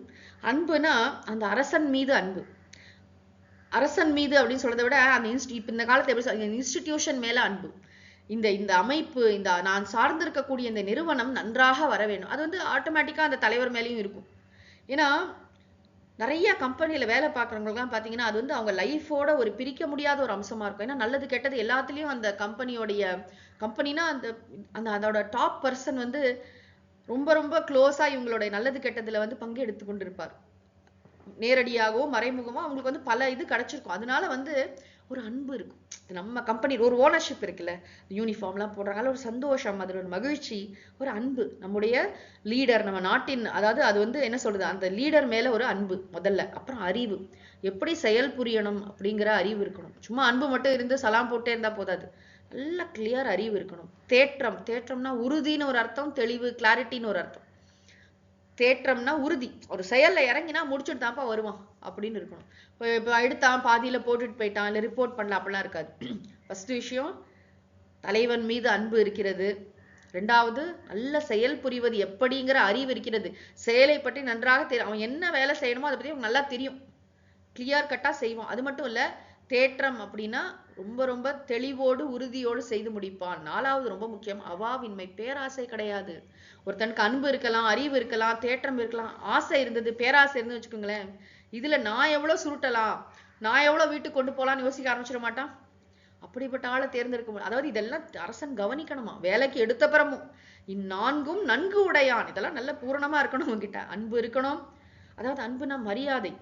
அன்புனா அந்த அரசன் மீது அன்பு. அரசன் மீது அப்படின்னு சொல்றதை விட அந்த இந்த காலத்துல எப்படி இன்ஸ்டிடியூஷன் மேல அன்பு. இந்த அமைப்பு, இந்த நான் சார்ந்திருக்கக்கூடிய இந்த நிறுவனம் நன்றாக வர வேண்டும். அது வந்து ஆட்டோமேட்டிக்கா அந்த தலைவர் மேலேயும் இருக்கும். ஏன்னா நிறைய கம்பெனியில வேலை பார்க்குறவங்களுக்குலாம் பார்த்தீங்கன்னா அது வந்து அவங்க லைஃபோட ஒரு பிரிக்க முடியாத ஒரு அம்சமா இருக்கும். ஏன்னா நல்லது கெட்டது எல்லாத்துலேயும் அந்த கம்பெனினா அந்த அதோட டாப் பர்சன் வந்து ரொம்ப ரொம்ப க்ளோஸா இவங்களுடைய நல்லது கெட்டதுல வந்து பங்கு எடுத்து கொண்டு இருப்பார். நேரடியாகவோ மறைமுகமோ அவங்களுக்கு வந்து பல இது கிடைச்சிருக்கும். அதனால வந்து ஒரு அன்பு இருக்கும். நம்ம கம்பெனி ஒரு ஓனர்ஷிப் இருக்குல்ல, யூனிஃபார்ம்லாம் போடுறாங்க, ஒரு சந்தோஷம், அதில் ஒரு மகிழ்ச்சி, ஒரு அன்பு. நம்முடைய லீடர், நம்ம நாட்டின், அதாவது அது வந்து என்ன சொல்றது, அந்த லீடர் மேல ஒரு அன்பு முதல்ல. அப்புறம் அறிவு, எப்படி செயல் புரியணும் அப்படிங்கிற அறிவு இருக்கணும். சும்மா அன்பு மட்டும் இருந்து சலாம் போட்டே இருந்தா போதாது, நல்ல கிளியர் அறிவு இருக்கணும். தேற்றம்னா உறுதின்னு ஒரு அர்த்தம், தெளிவு கிளாரிட்டின்னு ஒரு அர்த்தம். தேற்றம்னா உறுதி, ஒரு செயல்ல இறங்கினா முடிச்சுட்டு தான்ப்பா வருவான் அப்படின்னு இருக்கணும். இப்போ எடுத்தான் பாதியில போட்டுட்டு போயிட்டான், இல்லை ரிப்போர்ட் பண்ணல, அப்படிலாம் இருக்காது. ஃபர்ஸ்ட் விஷயம் தலைவன் மீது அன்பு இருக்கிறது. ரெண்டாவது நல்ல செயல் புரிவது எப்படிங்கிற அறிவு இருக்கிறது. செயலை பற்றி நன்றாக தெரியும், அவன் என்ன வேலை செய்யணுமோ அதை பற்றி அவன் நல்லா தெரியும், கிளியர் கட்டா செய்வான். அது மட்டும் இல்ல, தேற்றம் அப்படின்னா ரொம்ப ரொம்ப தெளிவோடு உறுதியோடு செய்து முடிப்பான். 4வது ரொம்ப முக்கியம், அவாவின்மை, பேராசை கிடையாது. ஒருத்தனுக்கு அன்பு இருக்கலாம், அறிவு இருக்கலாம், தேற்றம் இருக்கலாம், ஆசை இருந்தது, பேராசை இருந்து வச்சுக்கோங்களேன், இதுல நான் எவ்வளவு சுருட்டலாம், நான் எவ்வளவு வீட்டுக்கு கொண்டு போலான்னு யோசிக்க ஆரம்பிச்சிட மாட்டான். அப்படிப்பட்ட ஆளை தேர்ந்தெடுக்க முடியும். அதாவது இதெல்லாம் அரசன் கவனிக்கணுமா, வேலைக்கு எடுத்த பிறமும். இந்நான்கும் நன்கு உடையான், இதெல்லாம் நல்ல பூரணமா இருக்கணும் உங்ககிட்ட. அன்பு இருக்கணும், அதாவது அன்புனா மரியாதை.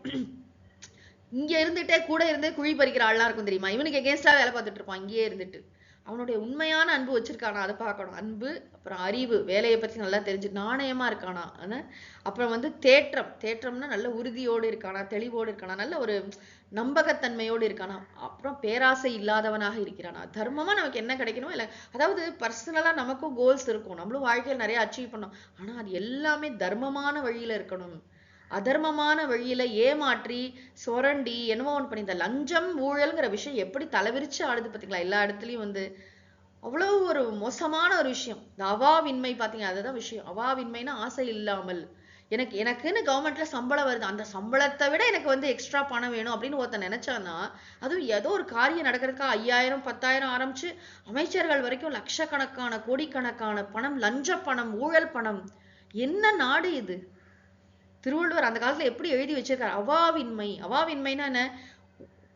இங்க இருந்துட்டே கூட இருந்து குழி பறிக்கிற ஆள்லாம் இருக்கும் தெரியுமா, இவனுக்கு எகேன்ஸ்டா வேலை பார்த்துட்டு இருப்பான். இங்கேயே இருந்துட்டு அவனுடைய உண்மையான அன்பு வச்சிருக்கானா அதை பார்க்கணும். அன்பு, அப்புறம் அறிவு, வேலையை பற்றி நல்லா தெரிஞ்சு நாணயமா இருக்கானா, அப்புறம் வந்து தேற்றம்னா நல்ல உறுதியோடு இருக்கானா, தெளிவோடு இருக்கானா, நல்ல ஒரு நம்பகத்தன்மையோடு இருக்கானா, அப்புறம் பேராசை இல்லாதவனாக இருக்கிறானா, தர்மமா நமக்கு என்ன கிடைக்கணும் இல்லை, அதாவது பர்சனலா நமக்கும் கோல்ஸ் இருக்கும், நம்மளும் வாழ்க்கையில் நிறைய அச்சீவ் பண்ணோம், ஆனா அது எல்லாமே தர்மமான வழியில இருக்கணும். அதர்மமான வழியில ஏமாற்றி சொரண்டி என்னமோ ஒன்று பண்ணி, இந்த லஞ்சம் ஊழல்ங்கிற விஷயம் எப்படி தலைவிரிச்சு ஆடுது பார்த்தீங்களா எல்லா இடத்துலையும். வந்து அவ்வளவு ஒரு மோசமான ஒரு விஷயம் இந்த அவாவின்மை. பார்த்தீங்க, அதுதான் விஷயம். அவாவின்மைனா ஆசை இல்லாமல், எனக்குன்னு கவர்மெண்ட்ல சம்பளம் வருது, அந்த சம்பளத்தை விட எனக்கு வந்து எக்ஸ்ட்ரா பணம் வேணும் அப்படின்னு ஒருத்தன் நினைச்சான்னா, அதுவும் ஏதோ ஒரு காரியம் நடக்கிறதுக்கா 5000 10,000 ஆரம்பிச்சு அமைச்சர்கள் வரைக்கும் லட்சக்கணக்கான கோடிக்கணக்கான பணம், லஞ்ச பணம், ஊழல் பணம். என்ன நாடு இது? திருவள்ளுவர் அந்த காலத்துல எப்படி எழுதி வச்சிருக்காரு, அவாவின்மைனா என்ன,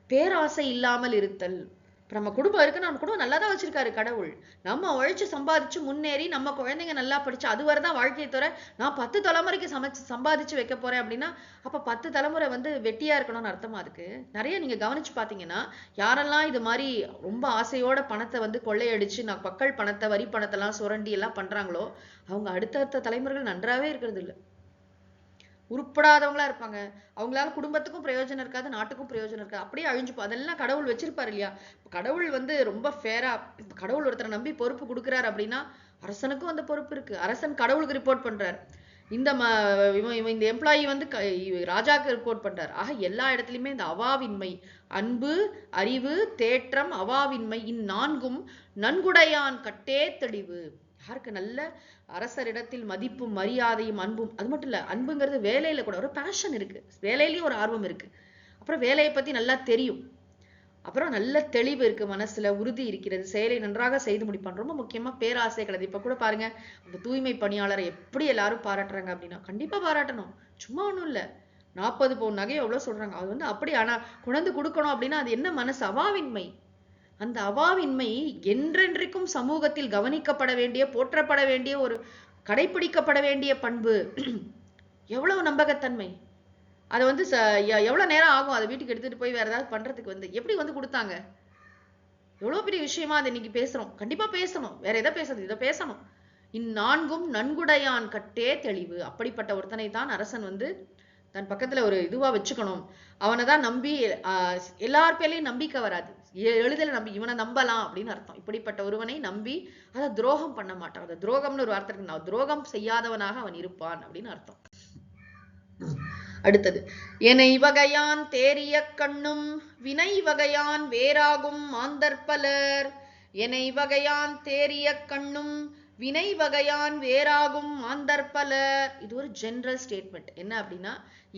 பேராசை இல்லாமல் இருத்தல். நம்ம குடும்பம் இருக்கு, நம்ம குடும்பம் நல்லா தான் வச்சிருக்காரு கடவுள். நம்ம உழைச்சு சம்பாதிச்சு முன்னேறி நம்ம குழந்தைங்க நல்லா படிச்சு அது வரதான் வாழ்க்கையை தவிர நான் 10 தலைமுறைக்கு சம்பாதிச்சு வைக்க போறேன் அப்படின்னா அப்ப 10 தலைமுறை வந்து வெட்டியா இருக்கணும்னு அர்த்தமா இருக்கு. நிறைய நீங்க கவனிச்சு பாத்தீங்கன்னா யாரெல்லாம் இது மாதிரி ரொம்ப ஆசையோட பணத்தை வந்து கொள்ளையடிச்சு மக்கள் பணத்தை வரி பணத்தை எல்லாம் சுரண்டி எல்லாம் பண்றாங்களோ அவங்க அடுத்தடுத்த தலைமுறைகள் நன்றாவே இருக்கிறது இல்லை. உருப்படாதவங்களா இருப்பாங்க. அவங்களால குடும்பத்துக்கும் பிரயோஜனம் இருக்காது, நாட்டுக்கும் பிரயோஜனம் இருக்காது. அப்படியே அழிஞ்சுப்போம். அதெல்லாம் கடவுள் வச்சிருப்பாரு இல்லையா? கடவுள் வந்து ரொம்ப ஃபேரா கடவுள் ஒருத்தரை நம்பி பொறுப்பு கொடுக்குறாரு அப்படின்னா அரசனுக்கும் அந்த பொறுப்பு இருக்கு. அரசன் கடவுளுக்கு ரிப்போர்ட் பண்றாரு. இந்த இந்த எம்ப்ளாயி வந்து ராஜாக்கு ரிப்போர்ட் பண்றாரு. ஆக எல்லா இடத்துலயுமே இந்த அவாவின்மை, அன்பு, அறிவு, தேற்றம், அவாவின்மை இந்நான்கும் நன்குடையான் கட்டே தெளிவு. யாருக்கு நல்ல அரசரிடத்தில் மதிப்பும் மரியாதையும் அன்பும், அது மட்டும் இல்ல அன்புங்கிறது வேலையில கூட ஒரு பேஷன் இருக்கு, வேலையிலயும் ஒரு ஆர்வம் இருக்கு, அப்புறம் வேலையை பத்தி நல்லா தெரியும், அப்புறம் நல்ல தெளிவு இருக்கு, மனசுல உறுதி இருக்கிறது, செயலை நன்றாக செய்து முடிப்பான். ரொம்ப முக்கியமா பேராசை கிடையாது. இப்ப கூட பாருங்க அந்த தூய்மை பணியாளரை எப்படி எல்லாரும் பாராட்டுறாங்க அப்படின்னா கண்டிப்பா பாராட்டணும். சும்மா ஒண்ணும் இல்ல, 40 பவுன் நகை எவ்வளவு சொல்றாங்க, அது வந்து அப்படி ஆனா குணந்து கொடுக்கணும் அப்படின்னா அது என்ன மனசு, அவாவின்மை. அந்த அவாவின்மை என்றென்றைக்கும் சமூகத்தில் கவனிக்கப்பட வேண்டிய, போற்றப்பட வேண்டிய, ஒரு கடைபிடிக்கப்பட வேண்டிய பண்பு. எவ்வளவு நம்பகத்தன்மை. அதை வந்து எவ்வளவு நேரம் ஆகும் அதை வீட்டுக்கு எடுத்துட்டு போய் வேற ஏதாவது பண்றதுக்கு வந்து எப்படி வந்து கொடுத்தாங்க. எவ்வளவு பெரிய விஷயமா அதை இன்னைக்கு பேசுறோம். கண்டிப்பா பேசணும். வேற எதை பேசுறது, இதை பேசணும். இந்நான்கும் நன்குடையான் கட்டே தெளிவு. அப்படிப்பட்ட ஒருத்தனை தான் அரசன் வந்து தன் பக்கத்துல ஒரு இதுவா வச்சுக்கணும். அவனை தான் நம்பி எல்லார் பேர்லயும் நம்பிக்கை வராது, எளிதில் நம்பி இவனை நம்பலாம் அப்படின்னு அர்த்தம். இப்படிப்பட்ட ஒருவனை நம்பி அதை துரோகம் பண்ண மாட்டான். அதை துரோகம்னு ஒரு வார்த்தை இருக்கு, துரோகம் செய்யாதவனாக அவன் இருப்பான் அப்படின்னு அர்த்தம். அடுத்தது, எனை வகையான் தேறிய கண்ணும் வினை வகையான் வேறாகும் மாந்தற்பலர். எனை வகையான் தேறிய கண்ணும் வினை வகையான் வேறாகும் மாந்தற்பலர். இது ஒரு ஜெனரல் ஸ்டேட்மெண்ட். என்ன அப்படின்னா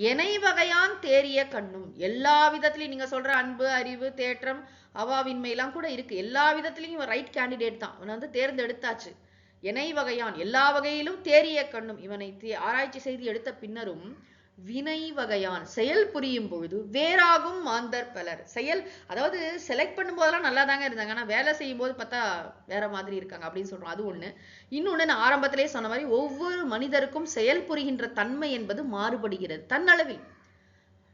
எனை வகையான் தேறிய கண்ணும், எல்லா விதத்திலையும் நீங்க சொல்ற அன்பு, அறிவு, தேற்றம், அவாவின்மை எல்லாம் கூட இருக்கு. எல்லா விதத்திலையும் ரைட் கேண்டிடேட் தான், அவனை வந்து தேர்ந்தெடுத்தாச்சு. எனை வகையான் எல்லா வகையிலும் தேறிய கண்ணும், இவனை ஆராய்ச்சி செய்து எடுத்த பின்னரும் வினை வகையான் செயல் புரியும் பொழுது வேறாகும் மாந்தர் பலர். செயல் அதாவது செலக்ட் பண்ணும் போதெல்லாம் நல்லா தாங்க இருந்தாங்க, ஆனா வேலை செய்யும் போது பார்த்தா வேற மாதிரி இருக்காங்க அப்படின்னு சொல்றோம். அது ஒண்ணு. இன்னொன்னு, நான் ஆரம்பத்திலே சொன்ன மாதிரி ஒவ்வொரு மனிதருக்கும் செயல் புரிகின்ற தன்மை என்பது மாறுபடுகிறது தன்னளவில்.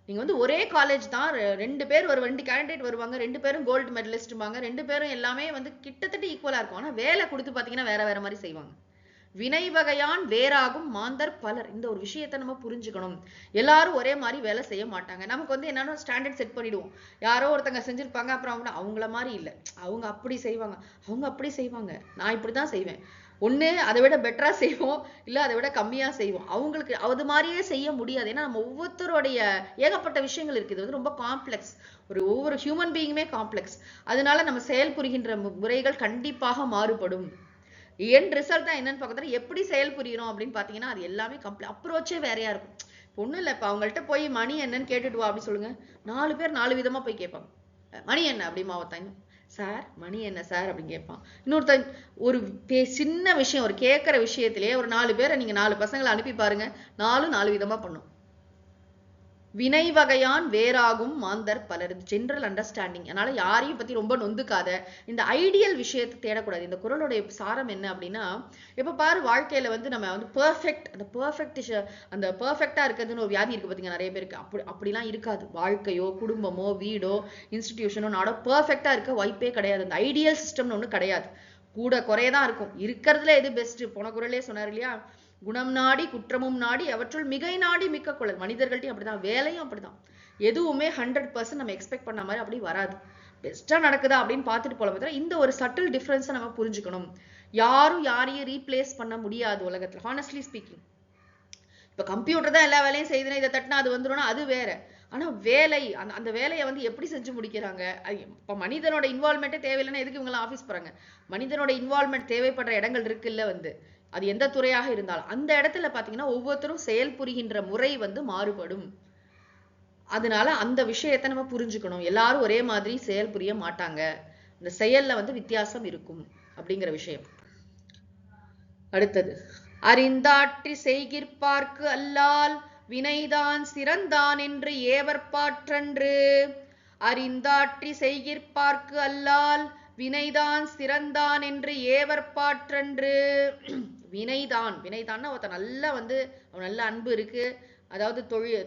நீங்க வந்து ஒரே காலேஜ் தான், 2 பேர் 2 கேண்டிடேட் வருவாங்க, 2 பேரும் கோல்டு மெடலிஸ்ட்பாங்க, 2 பேரும் எல்லாமே வந்து கிட்டத்தட்ட ஈக்குவலா இருக்கும். ஆனா வேலை கொடுத்து பாத்தீங்கன்னா வேற வேற மாதிரி செய்வாங்க. வினை வகையான் வேறாகும் மாந்தர் பலர். இந்த ஒரு விஷயத்தை நம்ம புரிஞ்சுக்கணும். எல்லாரும் ஒரே மாதிரி வேலை செய்ய மாட்டாங்க. நமக்கு வந்து என்னன்னா ஸ்டாண்டர்ட் செட் பண்ணிடுவோம். யாரோ ஒருத்தங்க செஞ்சிருப்பாங்க, அப்புறம் அவங்கள மாதிரி இல்லை, அவங்க அப்படி செய்வாங்க, அவங்க அப்படி செய்வாங்க, நான் இப்படிதான் செய்வேன். ஒண்ணு அதை விட பெட்டரா செய்வோம், இல்ல அதை விட கம்மியா செய்வோம். அவங்களுக்கு அது மாதிரியே செய்ய முடியாது. ஏன்னா நம்ம ஒவ்வொருத்தருடைய ஏகப்பட்ட விஷயங்கள் இருக்குது. இது வந்து ரொம்ப காம்ப்ளெக்ஸ். ஒவ்வொரு ஹியூமன் பீயிங்குமே காம்ப்ளெக்ஸ். அதனால நம்ம செயல் புரிகின்ற முறைகள் கண்டிப்பாக மாறுபடும். என் ரிசல்ட் தான் என்னன்னு பார்க்கறது, எப்படி செயல் புரியுறோம் அப்படின்னு பாத்தீங்கன்னா அது எல்லாமே அப்ரோச்சே வேறையா இருக்கும். ஒண்ணும் இல்லை, இப்ப அவங்கள்ட்ட போய் மணி என்னன்னு கேட்டுட்டு வா அப்படி சொல்லுங்க, 4 பேர் 4 விதமா போய் கேட்பாங்க. மணி என்ன அப்படிமா ஒருத்தன், சார் மணி என்ன சார் அப்படின்னு கேட்பான். இன்னொருத்தன் ஒரு சின்ன விஷயம், ஒரு கேட்கிற விஷயத்திலேயே ஒரு 4 பேரை நீங்க 4 பசங்களை அனுப்பி பாருங்க, 4 விதமா பண்ணும். வினை வகையான் வேறாகும் மாந்தர் பலர். General understanding. அதனால யாரையும் பத்தி ரொம்ப நொந்துக்காத, இந்த ஐடியல் விஷயத்தை தேடக்கூடாது. இந்த குறளுடைய சாரம் என்ன அப்படின்னா, எப்ப பாரு வாழ்க்கையில வந்து நம்ம வந்து பெர்ஃபெக்ட், அந்த பெர்ஃபெக்டா இருக்கிறதுன்னு ஒரு வியாதி இருக்கு பாத்தீங்க நிறைய பேருக்கு. அப்படிலாம் இருக்காது. வாழ்க்கையோ குடும்பமோ வீடோ இன்ஸ்டிடியூஷனோ நாடோ பெர்ஃபெக்டா இருக்க வாய்ப்பே கிடையாது. அந்த ஐடியல் சிஸ்டம்னு ஒண்ணு கிடையாது. கூட குறையதான் இருக்கும். இருக்கிறதுல எது பெஸ்ட், போன குறளே சொன்னார் இல்லையா, குணம் நாடி குற்றமும் நாடி அவற்றுள் மிகை நாடி மிக்க குழல். மனிதர்கள்ட்டையும் அப்படிதான், வேலையும் அப்படிதான். எதுவுமே 100% நம்ம எக்ஸ்பெக்ட் பண்ண மாதிரி அப்படி வராது. பெஸ்டா நடக்குதா அப்படின்னு பார்த்துட்டு போல. இந்த ஒரு சட்டில் டிஃபரன்ஸை நம்ம புரிஞ்சுக்கணும். யாரும் யாரையும் ரீப்ளேஸ் பண்ண முடியாது உலகத்துல, ஹானஸ்ட்லி ஸ்பீக்கிங். இப்ப கம்ப்யூட்டர் தான் எல்லா வேலையும் செய்யுதுன்னா இதை தட்டினா அது வந்துடும், அது வேற. ஆனா வேலை, அந்த வேலையை வந்து எப்படி செஞ்சு முடிக்கிறாங்க. இப்ப மனிதனோட இன்வால்மெண்ட்டே தேவையில்லைன்னா எதுக்கு இவங்க ஆஃபீஸ் போறாங்க. மனிதனோட இன்வால்மெண்ட் தேவைப்படுற இடங்கள் இருக்குல்ல, வந்து அது எந்த துறையாக இருந்தாலும் அந்த இடத்துல பாத்தீங்கன்னா ஒவ்வொருத்தரும் செயல் புரிகின்ற முறை வந்து மாறுபடும். அதனால அந்த விஷயத்தை நம்ம புரிஞ்சுக்கணும். எல்லாரும் ஒரே மாதிரி செயல் புரிய மாட்டாங்க, இந்த செயல்ல வந்து வித்தியாசம் இருக்கும் அப்படிங்கிற விஷயம். அடுத்தது, அறிந்தாற்றி செய்கிற்பார்க்கு அல்லால் வினைதான் சிறந்தான் என்று ஏவற்பாற்றன்று. அறிந்தாற்றி செய்கிற்பார்க்கு அல்லால் வினைதான் சிறந்தான் என்று ஏவற்பாற்றன்று. வினைதான் வினைதான்னா ஒருத்தன் நல்லா அவன் நல்ல அன்பு இருக்கு, அதாவது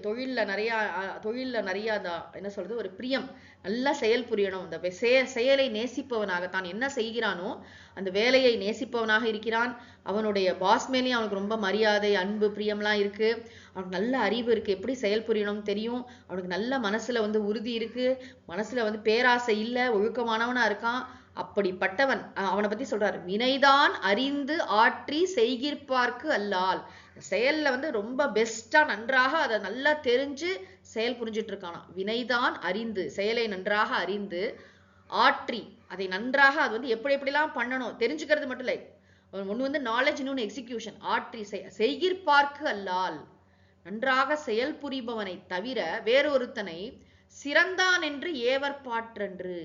தொழில்ல நிறைய என்ன சொல்றது, ஒரு பிரியம், நல்லா செயல் புரியணும், அந்த செயலை நேசிப்பவனாகத்தான் என்ன செய்கிறானோ அந்த வேலையை நேசிப்பவனாக இருக்கிறான். அவனுடைய பாஸ் மேலேயும் அவனுக்கு ரொம்ப மரியாதை, அன்பு, பிரியம்லாம் இருக்கு. அவனுக்கு நல்ல அறிவு இருக்கு, எப்படி செயல் புரியணும்னு தெரியும். அவனுக்கு நல்ல மனசுல உறுதி இருக்கு, மனசுல பேராசை இல்லை, ஒழுக்கமானவனா இருக்கான். அப்படிப்பட்டவன் அவனை பத்தி சொல்றாரு. வினைதான் அறிந்து ஆற்றி செய்கிற்பார்க்கு அல்லால். செயல்ல ரொம்ப பெஸ்டா நன்றாக அதை நல்லா தெரிஞ்சு செயல் புரிஞ்சிட்டு இருக்கானா. வினைதான் அறிந்து, செயலை நன்றாக அறிந்து ஆற்றி அதை நன்றாக அது எப்படி எப்படிலாம் பண்ணணும் தெரிஞ்சுக்கிறது மட்டும் இல்லை. ஒண்ணு நாலேஜ், இன்னொன்னு எக்ஸிகியூஷன். ஆற்றி செய்கிற்பார்க்கு அல்லால், நன்றாக செயல் புரிபவனை தவிர வேறொருத்தனை சிறந்தான் என்று ஏவற்பாற்றன்று.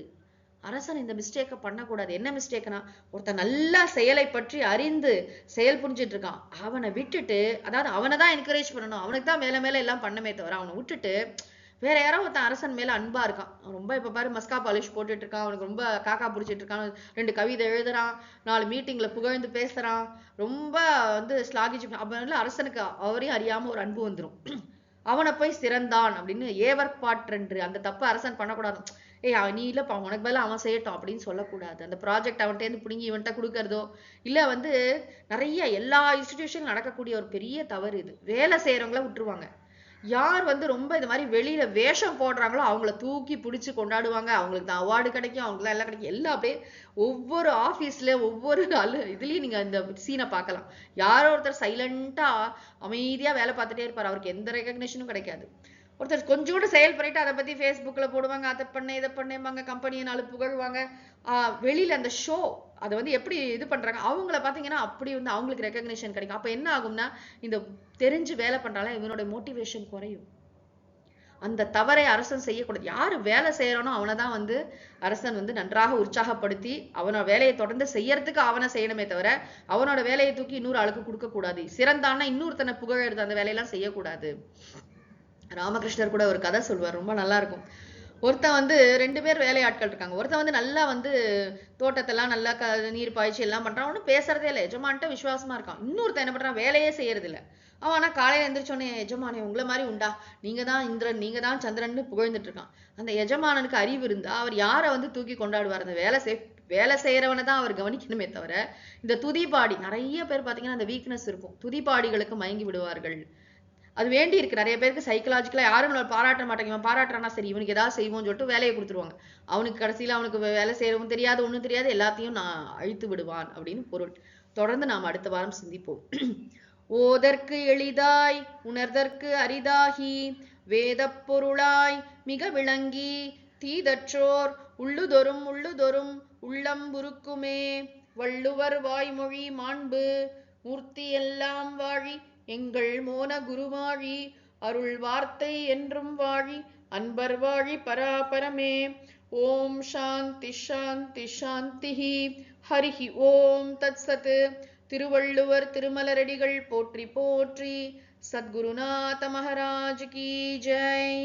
அரசன் இந்த மிஸ்டேக்கை பண்ணக்கூடாது. என்ன மிஸ்டேக்னா, ஒருத்தன் நல்லா செயலை பற்றி அறிந்து செயல் புரிஞ்சிட்டு இருக்கான், அவனை விட்டுட்டு, அதாவது அவனை தான் என்கரேஜ் பண்ணணும், அவனுக்கு தான் மேல மேல எல்லாம் பண்ணமே தவிர அவனை விட்டுட்டு வேற யாரோ ஒருத்தன் அரசன் மேல அன்பா இருக்கான், ரொம்ப இப்ப பாரு மஸ்கா பாலிஷ் போட்டுட்டு இருக்கான், அவனுக்கு ரொம்ப காக்கா பிடிச்சிட்டு இருக்கான், 2 கவிதை எழுதுறான், 4 மீட்டிங்ல புகழ்ந்து பேசுறான், ரொம்ப ஸ்லாகிச்சு, அப்ப அரசனுக்கு அவரையும் அறியாம ஒரு அன்பு வந்துடும். அவனை போய் சிறந்தான் அப்படின்னு ஏவற்பாற்றன்று, அந்த தப்பு அரசன் பண்ணக்கூடாது. நீ இல்லப்பா உனக்கு பதிலா அவன் செய்யட்டும் அப்படின்னு சொல்லக்கூடாது. அந்த ப்ராஜெக்ட் அவன்கிட்ட இருந்து பிடுங்கி இவன்கிட்ட கொடுக்கறதோ இல்ல நிறைய எல்லா இன்ஸ்டிடியூஷன் நடக்கக்கூடிய ஒரு பெரிய தவறு இது. வேலை செய்யறவங்கள விட்டுருவாங்க. யார் ரொம்ப இது மாதிரி வெளியில வேஷம் போடுறாங்களோ அவங்கள தூக்கி பிடிச்சு கொண்டாடுவாங்க. அவங்களுக்கு தான் அவார்டு கிடைக்கும், அவங்களுக்கு எல்லாம் கிடைக்கும். எல்லாம் அப்படியே ஒவ்வொரு ஆபீஸ்ல ஒவ்வொரு இதுலயும் நீங்க இந்த சீனை பார்க்கலாம். யாரோ ஒருத்தர் சைலண்டா அமைதியா வேலை பார்த்துட்டே இருப்பார், அவருக்கு எந்த ரெகக்னேஷனும் கிடைக்காது. ஒருத்தர் கொஞ்சோடு செயல் பண்ணிட்டு அதை பத்தி ஃபேஸ்புக்ல போடுவாங்க, அதை பண்ண இதை பண்ணேம்பாங்க, கம்பெனியை 4 புகழ்வாங்க. வெளியில அந்த ஷோ அதை எப்படி இது பண்றாங்க, அவங்கள பாத்தீங்கன்னா அப்படி அவங்களுக்கு ரெகக்னேஷன் கிடைக்கும். அப்ப என்ன ஆகும்னா, இந்த தெரிஞ்சு வேலை பண்றால இவனோட மோட்டிவேஷன் குறையும். அந்த தவறை அரசன் செய்யக்கூடாது. யாரு வேலை செய்யறானோ அவனை தான் அரசன் நன்றாக உற்சாகப்படுத்தி அவனோட வேலையை தொடர்ந்து செய்யறதுக்கு அவனை செய்யணுமே தவிர அவனோட வேலையை தூக்கி இன்னொரு ஆளுக்கு கொடுக்க கூடாது. சிறந்தான்னா இன்னொருத்தனை புகழறது, அந்த வேலையெல்லாம் செய்யக்கூடாது. ராமகிருஷ்ணர் கூட ஒரு கதை சொல்வார், ரொம்ப நல்லா இருக்கும். ஒருத்தன் 2 பேர் வேலையாட்கள் இருக்காங்க. ஒருத்தன் நல்லா தோட்டத்தெல்லாம் நல்லா நீர் பாய்ச்சி எல்லாம் பண்றான், ஒன்னும் பேசுறதே இல்லை, எஜமான்ட்ட விசுவாசமா இருக்கான். இன்னொருத்தன் என்ன பண்றான், வேலையே செய்யறது இல்லை. அவன் ஆனா காலையில எந்திரிச்சோடனே, எஜமானே உங்களை மாதிரி உண்டா, நீங்க தான் இந்திரன், நீங்க தான் சந்திரன் புகழ்ந்துட்டு இருக்கான். அந்த எஜமானனுக்கு அறிவு இருந்தா அவர் யாரை தூக்கி கொண்டாடுவார், அந்த வேலை செய்யறவனை தான் அவர் கவனிக்கணுமே தவிர இந்த துதிபாடி, நிறைய பேர் பாத்தீங்கன்னா அந்த வீக்னஸ் இருக்கும், துதிபாடிகளுக்கு மயங்கி விடுவார்கள். அது வேண்டி இருக்கு. நிறைய பேருக்கு சைக்கலாஜிக்கலா யாரும் பாராட்ட மாட்டாங்க, இவன் பாராட்டுறானா சரி இவனுக்கு ஏதாவது செய்வோம்னு சொல்லிட்டு வேலையை கொடுத்துருவாங்க. அவனுக்கு கடைசியில அவனுக்கு வேலை செய்யறவும் தெரியாது, ஒண்ணும் தெரியாது, எல்லாத்தையும் நான் அழித்து விடுவான் அப்படின்னு பொருள். தொடர்ந்து நாம் அடுத்த வாரம் சிந்திப்போம். ஓதற்கு எளிதாய் உணர்தற்கு அரிதாகி வேதப் பொருளாய் மிக விளங்கி தீதற்றோர் உள்ளுதொரும் உள்ளம் உருக்குமே வள்ளுவர் வாய்மொழி மாண்பு மூர்த்தி எல்லாம் வாழி எங்கள் மோன குருவாழி அருள் வார்த்தை என்றும் வாழி அன்பர் வாழி பராபரமே. ஓம் சாந்தி சாந்தி சாந்தி. ஹரிஹி ஓம் தத்சத். திருவள்ளுவர் திருமலரடிகள் போற்றி போற்றி. சத்குருநாத மகாராஜ் கி ஜெய்.